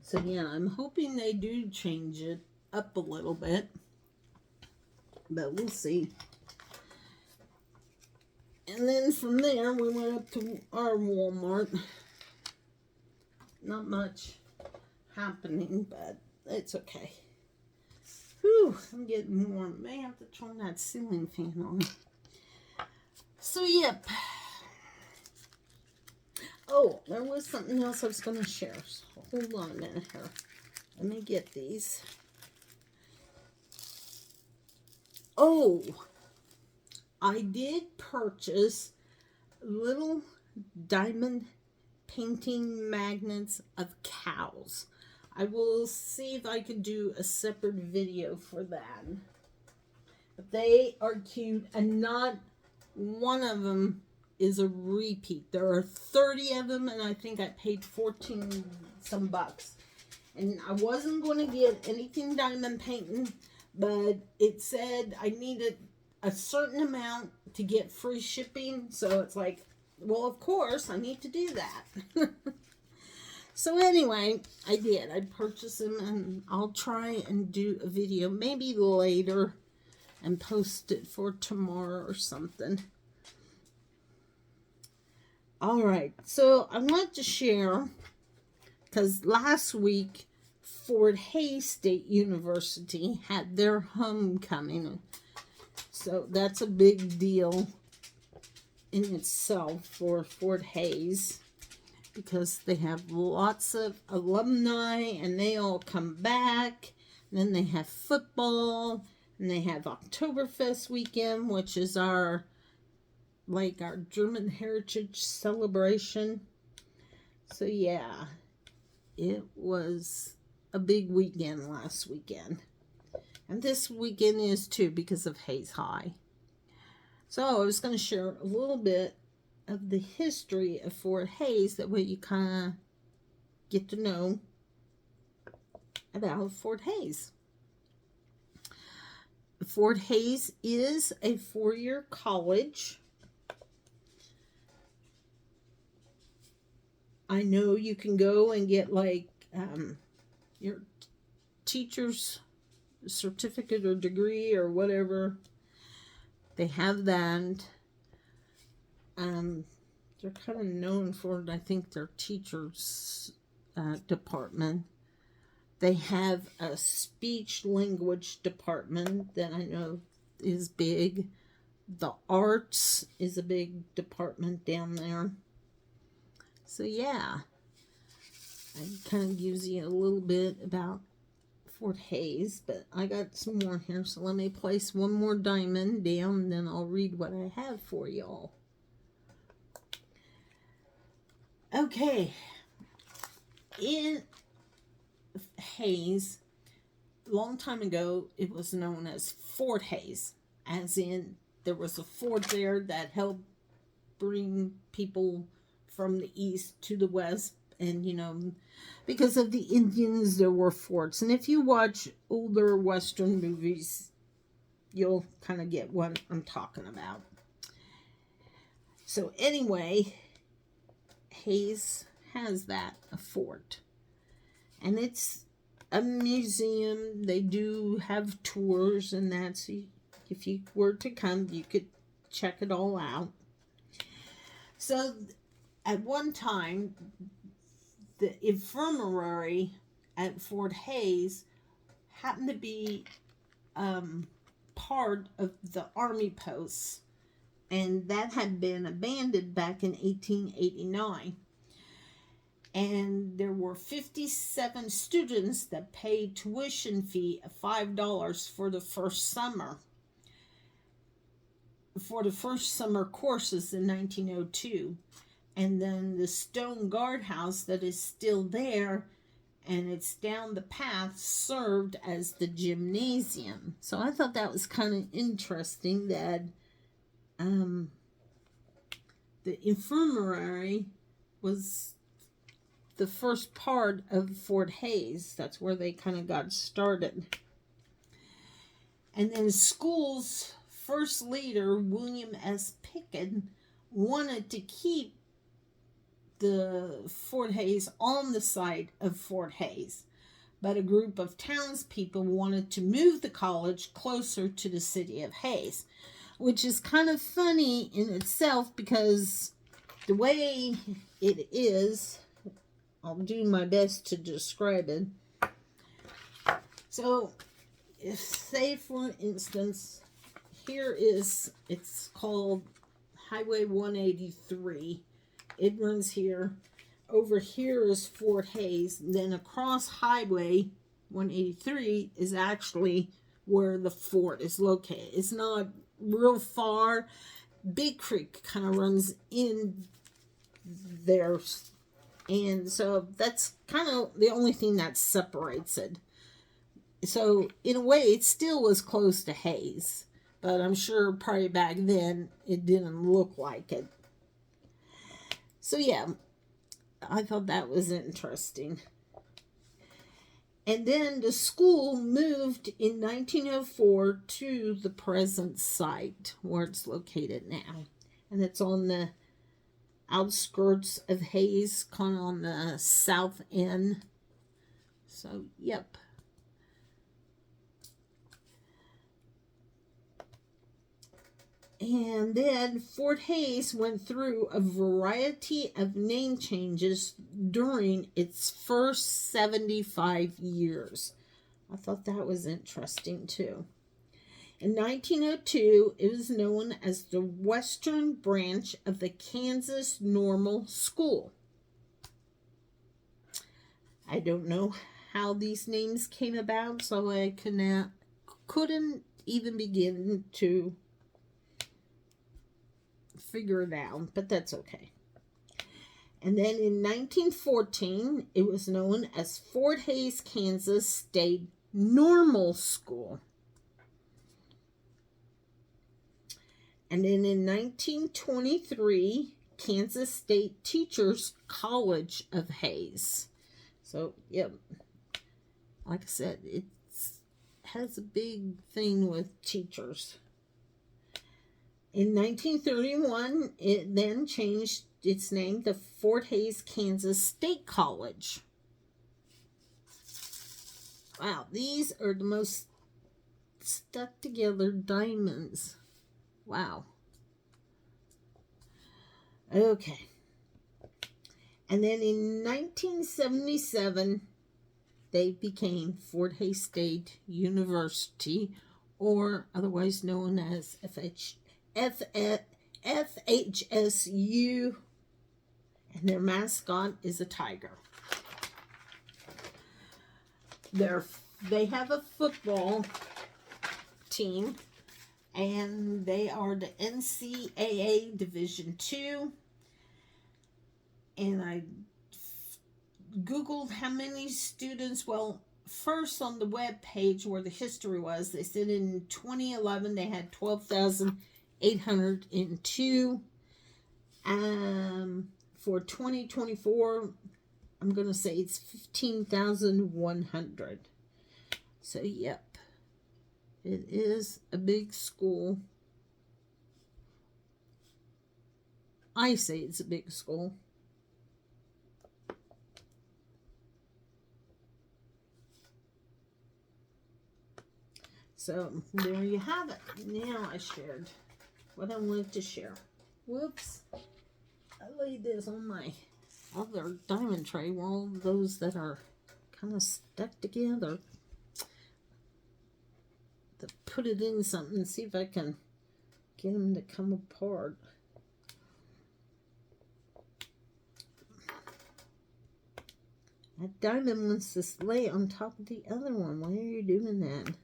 [SPEAKER 1] So yeah, I'm hoping they do change it up a little bit. But we'll see. And then from there, we went up to our Walmart. Not much happening, but it's okay. Whew, I'm getting warm. May have to turn that ceiling fan on. So, yep. Oh, there was something else I was going to share. So hold on a minute here. Let me get these. Oh, I did purchase little diamond painting magnets of cows. I will see if I can do a separate video for that. But they are cute, and not one of them is a repeat. There are 30 of them, and I think I paid 14 some bucks. And I wasn't going to get anything diamond painting, but it said I needed a certain amount to get free shipping. So it's like, well, of course, I need to do that. So anyway, I did. I purchased them, and I'll try and do a video maybe later and post it for tomorrow or something. All right, so I want to share, because last week Fort Hays State University had their homecoming. So that's a big deal in itself for Fort Hays, because they have lots of alumni and they all come back. And then they have football, and they have Oktoberfest weekend, which is our German heritage celebration. So yeah, it was a big weekend last weekend. And this weekend is too, because of Hays High. So I was going to share a little bit of the history of Fort Hays. That way you kind of get to know about Fort Hays. Fort Hays is a 4-year college. I know you can go and get your teacher's certificate or degree or whatever. They have that. They're kind of known for, I think, their teachers department. They have a speech language department that I know is big. The arts is a big department down there. So yeah, I kind of gives you a little bit about Fort Hays, but I got some more here, so let me place one more diamond down, and then I'll read what I have for y'all. Okay, in Hays, a long time ago, it was known as Fort Hays, as in there was a fort there that helped bring people from the east to the west. And, you know, because of the Indians, there were forts. And if you watch older Western movies, you'll kind of get what I'm talking about. So anyway, Hays has that, a fort. And it's a museum. They do have tours and that. So if you were to come, you could check it all out. So at one time, the infirmary at Fort Hays happened to be part of the army posts, and that had been abandoned back in 1889. And there were 57 students that paid tuition fee of $5 for the first summer. For the first summer courses in 1902. And then the stone guardhouse that is still there, and it's down the path, served as the gymnasium. So I thought that was kind of interesting that the infirmary was the first part of Fort Hays. That's where they kind of got started. And then school's first leader, William S. Pickett, wanted to keep the Fort Hays on the site of Fort Hays, but a group of townspeople wanted to move the college closer to the city of Hays, which is kind of funny in itself, because the way it is, I'll do my best to describe it. So, if, say for instance, here is, it's called Highway 183. It runs here. Over here is Fort Hays. Then across Highway 183 is actually where the fort is located. It's not real far. Big Creek kind of runs in there And so that's kind of the only thing that separates it. So in a way, it still was close to haze, but I'm sure probably back then it didn't look like it. So yeah, I thought that was interesting. And then the school moved in 1904 to the present site where it's located now. And it's on the outskirts of Hayes, kind of on the south end. So, yep. And then Fort Hayes went through a variety of name changes during its first 75 years. I thought that was interesting too. In 1902, it was known as the Western Branch of the Kansas Normal School. I don't know how these names came about, so I couldn't even begin to figure it out, but that's okay. And then in 1914, it was known as Fort Hayes, Kansas State Normal School. And then in 1923, Kansas State Teachers College of Hayes. So, yep, like I said, it has a big thing with teachers. In 1931, it then changed its name to Fort Hayes, Kansas State College. Wow, these are the most stuck together diamonds. Wow. Okay. And then in 1977, they became Fort Hayes State University, or otherwise known as FHSU, and their mascot is a tiger. They have a football team, and they are the NCAA Division II. And I Googled how many students. Well, first on the web page where the history was, they said in 2011 they had 12,802. For 2024, I'm going to say it's 15,100. So, yep. It is a big school. I say it's a big school. So, there you have it. Now I shared what I wanted to share. Whoops. I laid this on my other diamond tray where all those that are kind of stuck together. To put it in something and see if I can get them to come apart. That diamond wants to lay on top of the other one. Why are you doing that?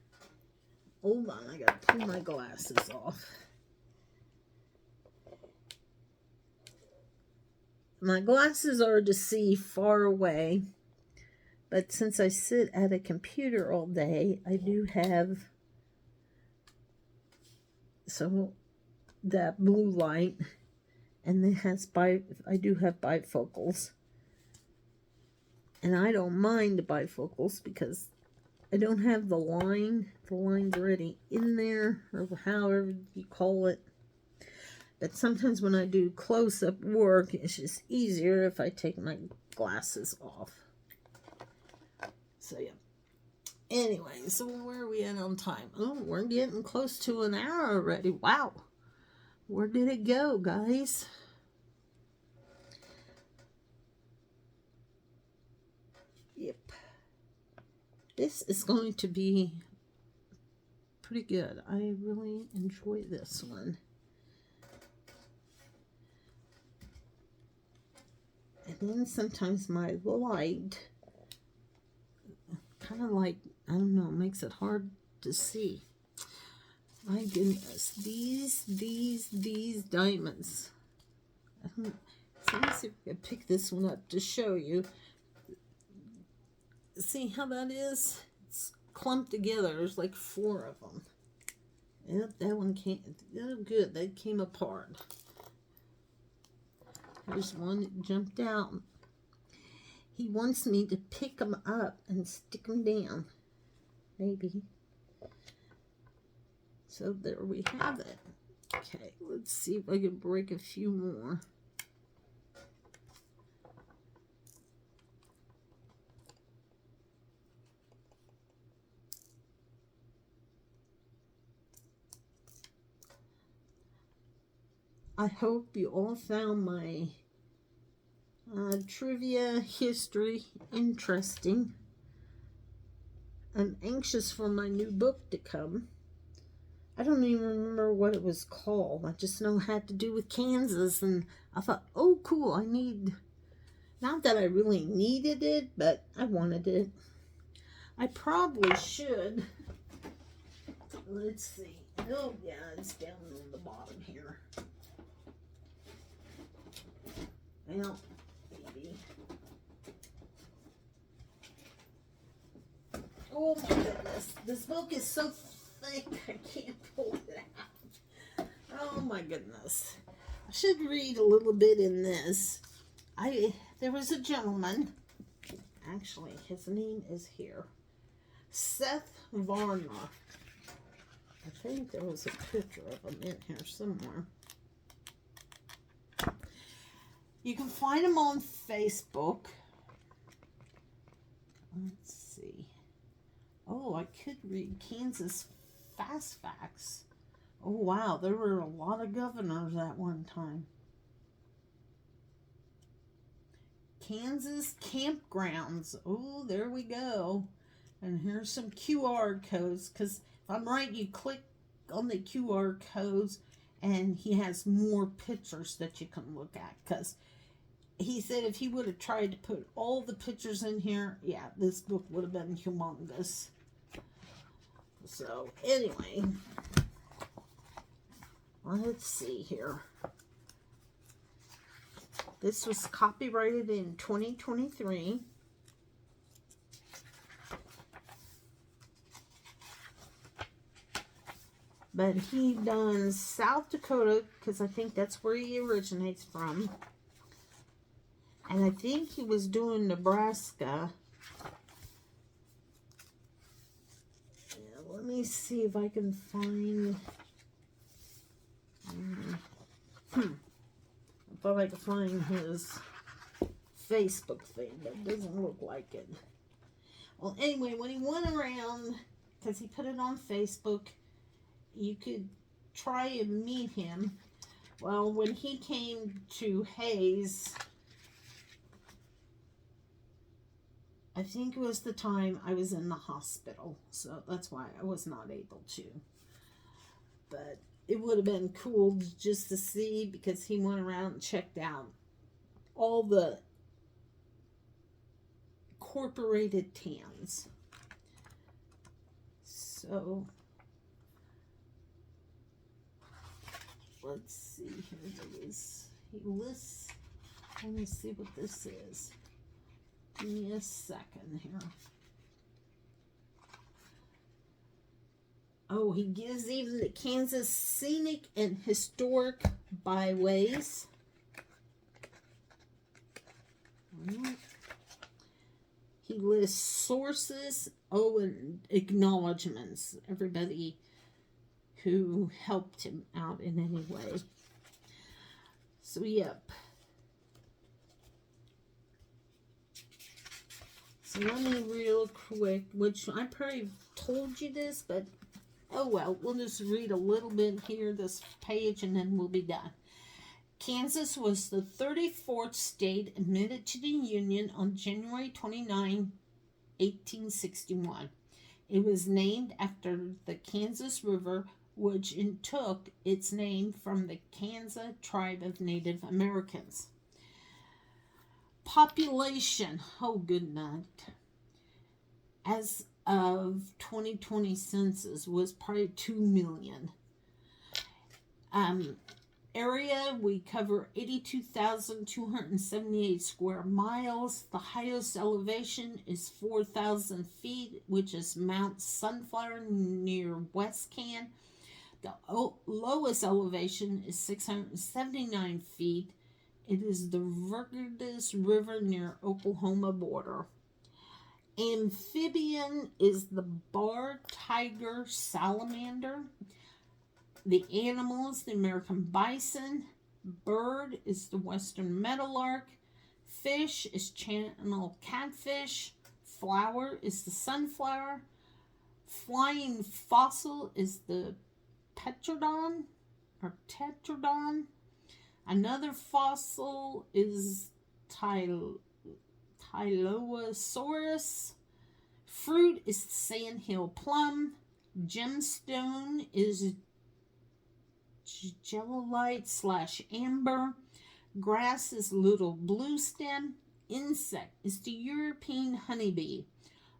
[SPEAKER 1] Hold on, I gotta pull my glasses off. My glasses are to see far away, but since I sit at a computer all day, I do have that blue light, and it has I do have bifocals, and I don't mind the bifocals because I don't have the line's already in there, or however you call it. But sometimes when I do close-up work, it's just easier if I take my glasses off. So, yeah. Anyway, so where are we at on time? Oh, we're getting close to an hour already. Wow. Where did it go, guys? Yep. This is going to be pretty good. I really enjoy this one. And then sometimes my light kind of like, I don't know, makes it hard to see. My goodness, these diamonds. So let me see if I can pick this one up to show you. See how that is? It's clumped together. There's like 4 of them. Yep, that one came. Oh, good. They came apart. There's one that jumped out. He wants me to pick them up and stick them down. Maybe. So there we have it. Okay, let's see if I can break a few more. I hope you all found my trivia history interesting. I'm anxious for my new book to come. I don't even remember what it was called. I just know it had to do with Kansas, and I thought, oh, cool, I need, not that I really needed it, but I wanted it. I probably should. Let's see. Oh, yeah, it's down on the bottom here. Well, maybe. Oh my goodness. This book is so thick, I can't pull it out. Oh my goodness. I should read a little bit in this. There was a gentleman, actually, his name is here. Seth Varner. I think there was a picture of him in here somewhere. You can find him on Facebook. Let's see. Oh, I could read Kansas Fast Facts. Oh, wow. There were a lot of governors at one time. Kansas campgrounds. Oh, there we go. And here's some QR codes. Because if I'm right, you click on the QR codes and he has more pictures that you can look at. Because he said if he would have tried to put all the pictures in here, yeah, this book would have been humongous. So, anyway, let's see here. This was copyrighted in 2023. But he done South Dakota, because I think that's where he originates from. And I think he was doing Nebraska. Yeah, let me see if I can find... I thought I could find his Facebook thing, but it doesn't look like it. Well, anyway, when he went around, because he put it on Facebook, you could try and meet him. Well, when he came to Hayes, I think it was the time I was in the hospital, so that's why I was not able to. But it would have been cool just to see, because he went around and checked out all the incorporated towns. So, let's see, here it is. He lists, let me see what this is. Give me a second here. Oh, he gives even the Kansas scenic and historic byways. He lists sources, and acknowledgments. Everybody who helped him out in any way. So, yep. So let me real quick, which I probably told you this, but oh well, we'll just read a little bit here, this page, and then we'll be done. Kansas was the 34th state admitted to the Union on January 29, 1861. It was named after the Kansas River, which took its name from the Kansas tribe of Native Americans. Population, oh good night, as of 2020 census was probably 2 million. Area, we cover 82,278 square miles. The highest elevation is 4,000 feet, which is Mount Sunflower near West Can. The lowest elevation is 679 feet. It is the Vergas River near Oklahoma border. Amphibian is the bar tiger salamander. The animals, the American bison. Bird is the western meadowlark. Fish is channel catfish. Flower is the sunflower. Flying fossil is the petrodon or tetrodon. Another fossil is Tylosaurus. Fruit is the sandhill plum. Gemstone is gelolite / amber. Grass is little blue stem. Insect is the European honeybee.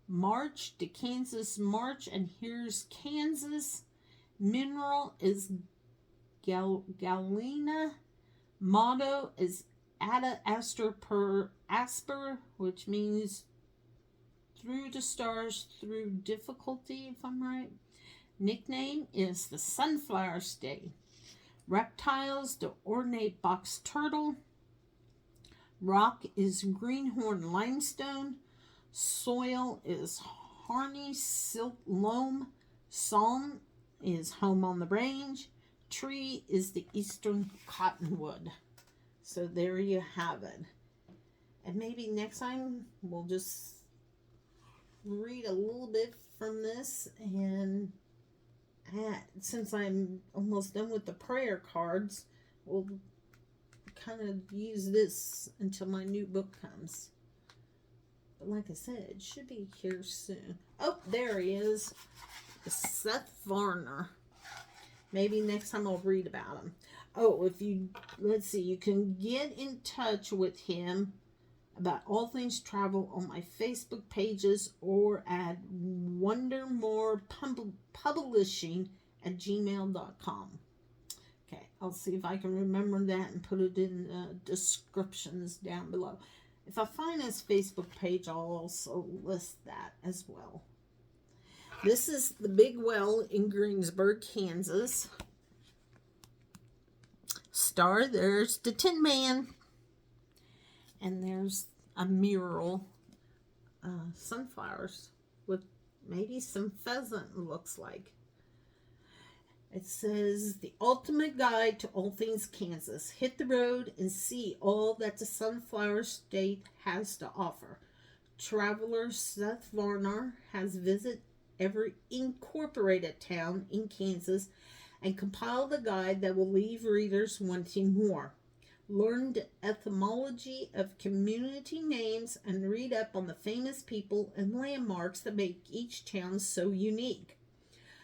[SPEAKER 1] March to Kansas March, and here's Kansas. Mineral is galena. Motto is Ada Astra per Asper, which means through the stars, through difficulty, if I'm right. Nickname is the Sunflower State. Reptiles, the ornate box turtle. Rock is greenhorn limestone. Soil is Harney silt loam. Psalm is home on the range. Tree is the eastern cottonwood. So there you have it. And maybe next time we'll just read a little bit from this, and since I'm almost done with the prayer cards, we'll kind of use this until my new book comes. But like I said, it should be here soon. Oh, there he is. Seth Varner. Maybe next time I'll read about him. Oh, let's see, you can get in touch with him about all things travel on my Facebook pages or at wondermorepublishing@gmail.com. Okay, I'll see if I can remember that and put it in the descriptions down below. If I find his Facebook page, I'll also list that as well. This is the Big Well in Greensburg, Kansas. Star, there's the Tin Man. And there's a mural, sunflowers with maybe some pheasant, looks like. It says, the ultimate guide to all things Kansas. Hit the road and see all that the Sunflower State has to offer. Traveler Seth Varner has visited every incorporated town in Kansas and compiled a guide that will leave readers wanting more. Learn the etymology of community names and read up on the famous people and landmarks that make each town so unique.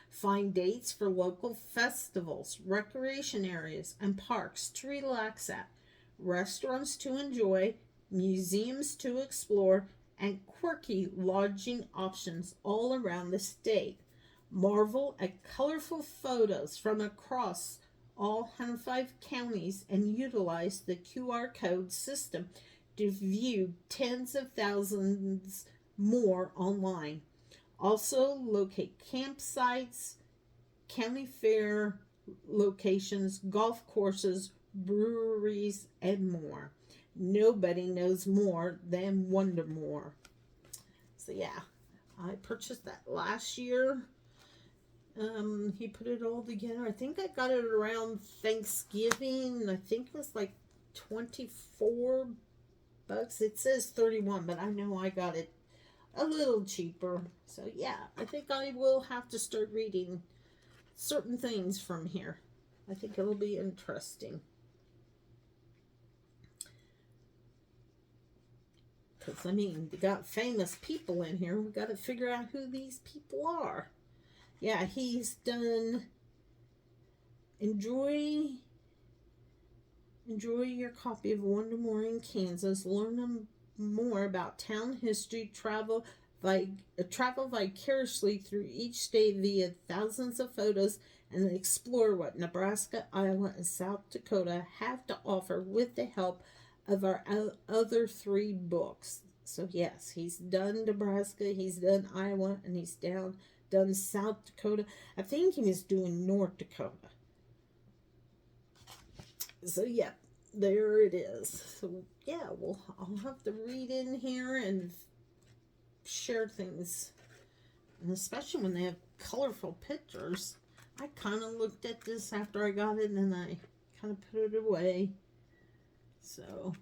[SPEAKER 1] Find dates for local festivals, recreation areas, and parks to relax at, restaurants to enjoy, museums to explore, and quirky lodging options all around the state. Marvel at colorful photos from across all 105 counties and utilize the QR code system to view tens of thousands more online. Also locate campsites, county fair locations, golf courses, breweries, and more. Nobody knows more than Wondermore. So yeah, I purchased that last year. He put it all together. I think I got it around Thanksgiving. I think it was like $24. It says 31, but I know I got it a little cheaper. So yeah, I think I will have to start reading certain things from here. I think it'll be interesting. Because, I mean, we got famous people in here. We got to figure out who these people are. Yeah, he's done Enjoy your copy of Wondermore in Kansas. Learn more about town history. Travel vicariously through each state via thousands of photos and explore what Nebraska, Iowa, and South Dakota have to offer with the help of our other 3 books. So yes, he's done Nebraska, he's done Iowa, and he's done South Dakota. I think he was doing North Dakota. So yeah, there it is. So yeah, well, I'll have to read in here and share things, and especially when they have colorful pictures. I kind of looked at this after I got it, and I kind of put it away. So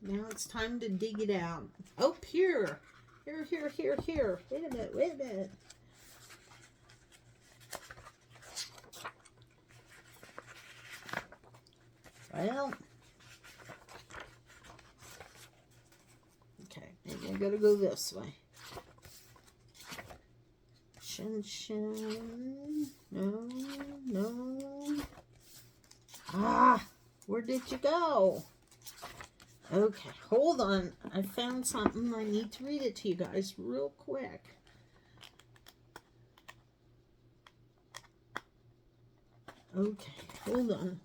[SPEAKER 1] now it's time to dig it out. Oh, here. Here. Wait a minute. Well, okay, maybe I gotta go this way. Shin. No. Ah, where did you go? Okay, hold on. I found something. I need to read it to you guys real quick. Okay, hold on.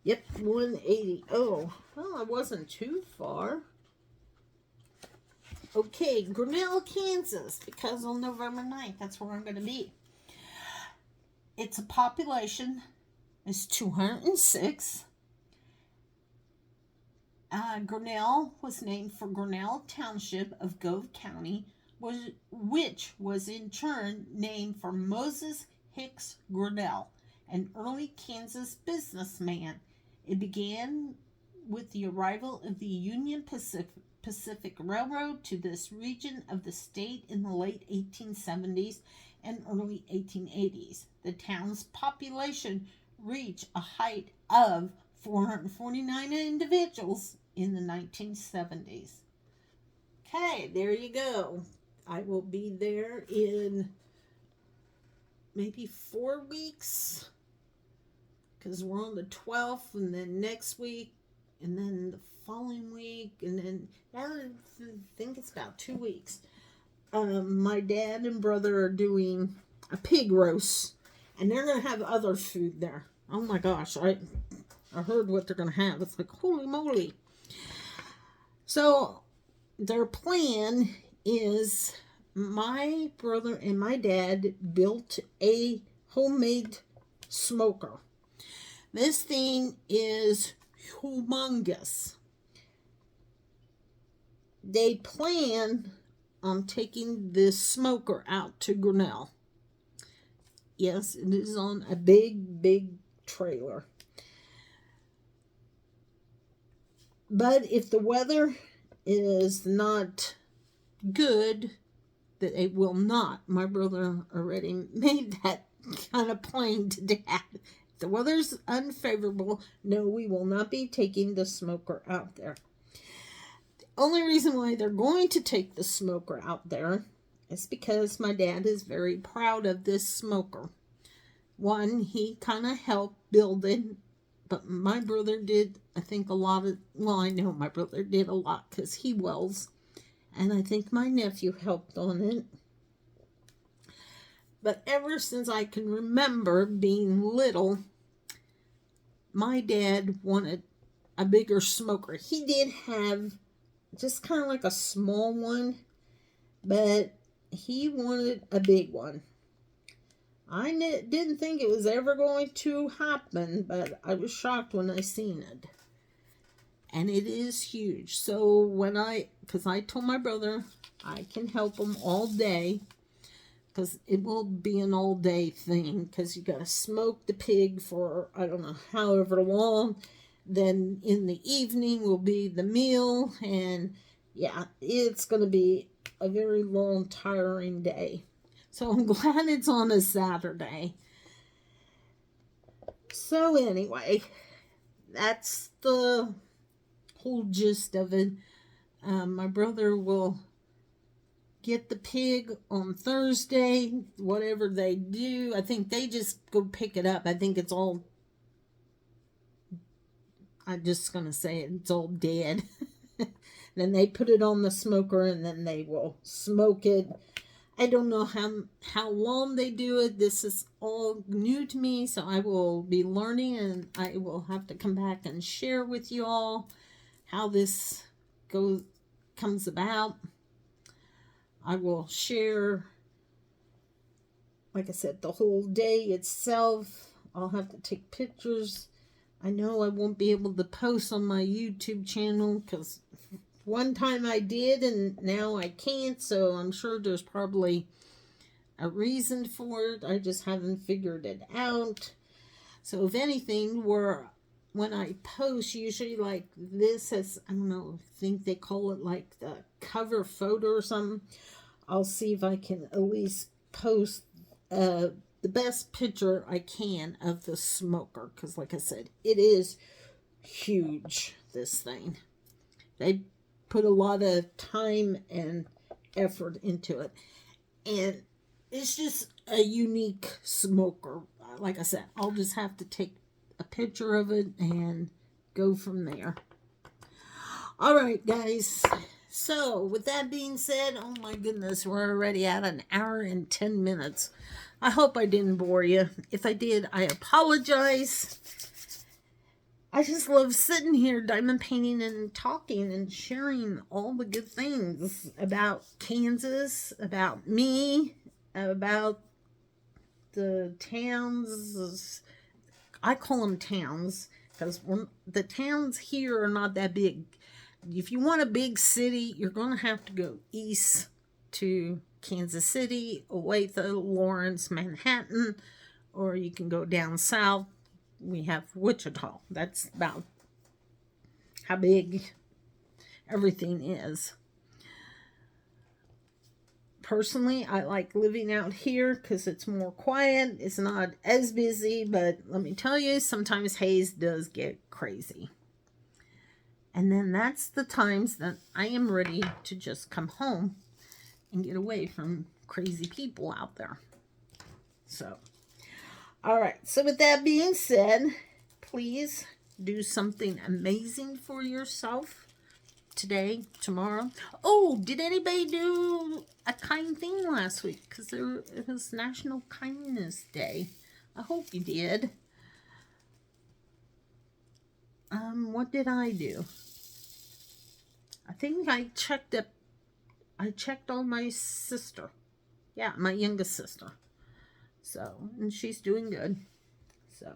[SPEAKER 1] Yep, 180. Oh, well, I wasn't too far. Okay, Grinnell, Kansas, because on November 9th, that's where I'm going to be. Its population is 206. Grinnell was named for Grinnell Township of Gove County, which was in turn named for Moses Hicks Grinnell, an early Kansas businessman. It began with the arrival of the Union Pacific Railroad to this region of the state in the late 1870s and early 1880s. The town's population reached a height of 449 individuals in the 1970s. Okay, there you go. I will be there in maybe 4 weeks, because we're on the 12th, and then next week, and then the following week, and then I think it's about 2 weeks. My dad and brother are doing a pig roast, and they're going to have other food there. Oh my gosh, I heard what they're going to have. It's like, holy moly. So their plan is my brother and my dad built a homemade smoker. This thing is humongous. They plan on taking this smoker out to Grinnell. Yes, it is on a big trailer. But if the weather is not good, that it will not. My brother already made that kind of plain to Dad. If the weather's unfavorable, no, we will not be taking the smoker out there. The only reason why they're going to take the smoker out there is because my dad is very proud of this smoker. One, he kind of helped build it, but my brother did, I think, a lot of, well, I know my brother did a lot because he welds, and I think my nephew helped on it. But ever since I can remember being little, my dad wanted a bigger smoker. He did have just kind of like a small one, but he wanted a big one. I didn't think it was ever going to happen, but I was shocked when I seen it. And it is huge. So because I told my brother I can help him all day, because it will be an all day thing, because you got to smoke the pig for, I don't know, however long. Then in the evening will be the meal, and yeah, it's going to be a very long, tiring day. So I'm glad it's on a Saturday. So anyway, that's the whole gist of it. My brother will get the pig on Thursday, whatever they do. I think they just go pick it up. I think it's all, I'm just going to say it's all dead. Then they put it on the smoker, and then they will smoke it. I don't know how long they do it. This is all new to me, so I will be learning, and I will have to come back and share with you all how this comes about. I will share, like I said, the whole day itself. I'll have to take pictures. I know I won't be able to post on my YouTube channel because one time I did and now I can't, so I'm sure there's probably a reason for it. I just haven't figured it out. So if anything, when I post, usually like this as, I don't know, I think they call it like the cover photo or something. I'll see if I can at least post the best picture I can of the smoker, because like I said, it is huge, this thing. They put a lot of time and effort into it, and it's just a unique smoker. Like I said, I'll just have to take a picture of it and go from there. All right, guys. So, with that being said, oh my goodness, we're already at an hour and 10 minutes. I hope I didn't bore you. If I did, I apologize. I just love sitting here diamond painting and talking and sharing all the good things about Kansas, about me, about the towns. I call them towns because the towns here are not that big. If you want a big city, you're going to have to go east to Kansas City, Olathe, Lawrence, Manhattan, or you can go down south. We have Wichita. That's about how big everything is. Personally, I like living out here because it's more quiet. It's not as busy, but let me tell you, sometimes Hayes does get crazy. And then that's the times that I am ready to just come home and get away from crazy people out there. So, all right. So with that being said, please do something amazing for yourself today, tomorrow. Oh, did anybody do a kind thing last week? Because it was National Kindness Day. I hope you did. What did I do? I think I checked on my sister. Yeah, my youngest sister. So, and she's doing good. So,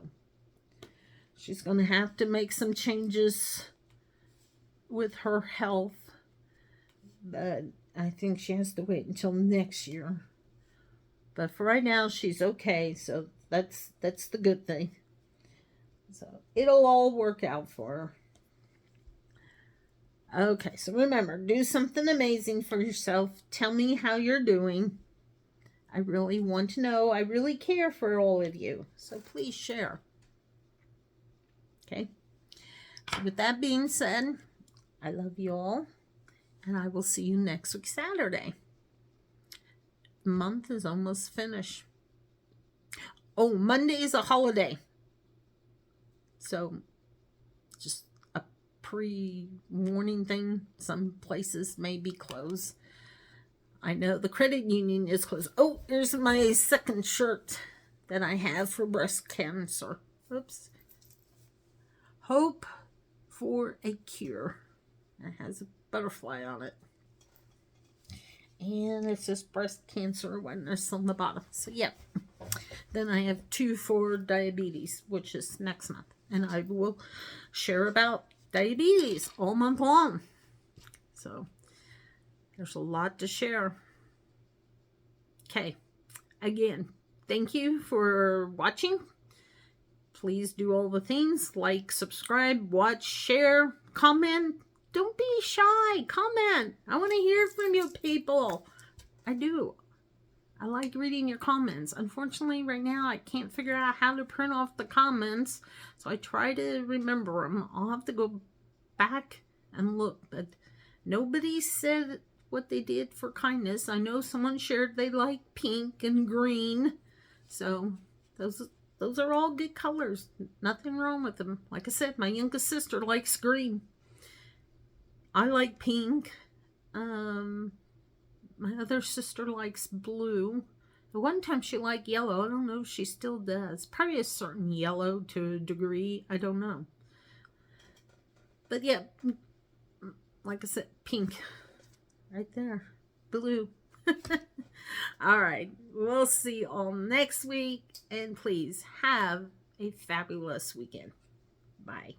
[SPEAKER 1] she's going to have to make some changes with her health. But I think she has to wait until next year. But for right now, she's okay. So, that's the good thing. So, it'll all work out for her. Okay, so remember, do something amazing for yourself. Tell me how you're doing. I really want to know. I really care for all of you. So please share. Okay? So with that being said, I love you all. And I will see you next week, Saturday. The month is almost finished. Oh, Monday is a holiday. So, just a pre-warning thing. Some places may be closed. I know the credit union is closed. Oh, here's my second shirt that I have for breast cancer. Oops. Hope for a cure. It has a butterfly on it. And it says breast cancer awareness on the bottom. So, yeah. Then I have 2 for diabetes, which is next month. And I will share about diabetes all month long. So, there's a lot to share. Okay. Again, thank you for watching. Please do all the things. Like, subscribe, watch, share, comment. Don't be shy. Comment. I want to hear from you people. I do. I like reading your comments. Unfortunately, right now, I can't figure out how to print off the comments. So I try to remember them. I'll have to go back and look. But nobody said what they did for kindness. I know someone shared they like pink and green. So those are all good colors. Nothing wrong with them. Like I said, my youngest sister likes green. I like pink. My other sister likes blue. At one time she liked yellow. I don't know if she still does. Probably a certain yellow to a degree. I don't know. But yeah, like I said, pink. Right there. Blue. All right. We'll see you all next week. And please have a fabulous weekend. Bye.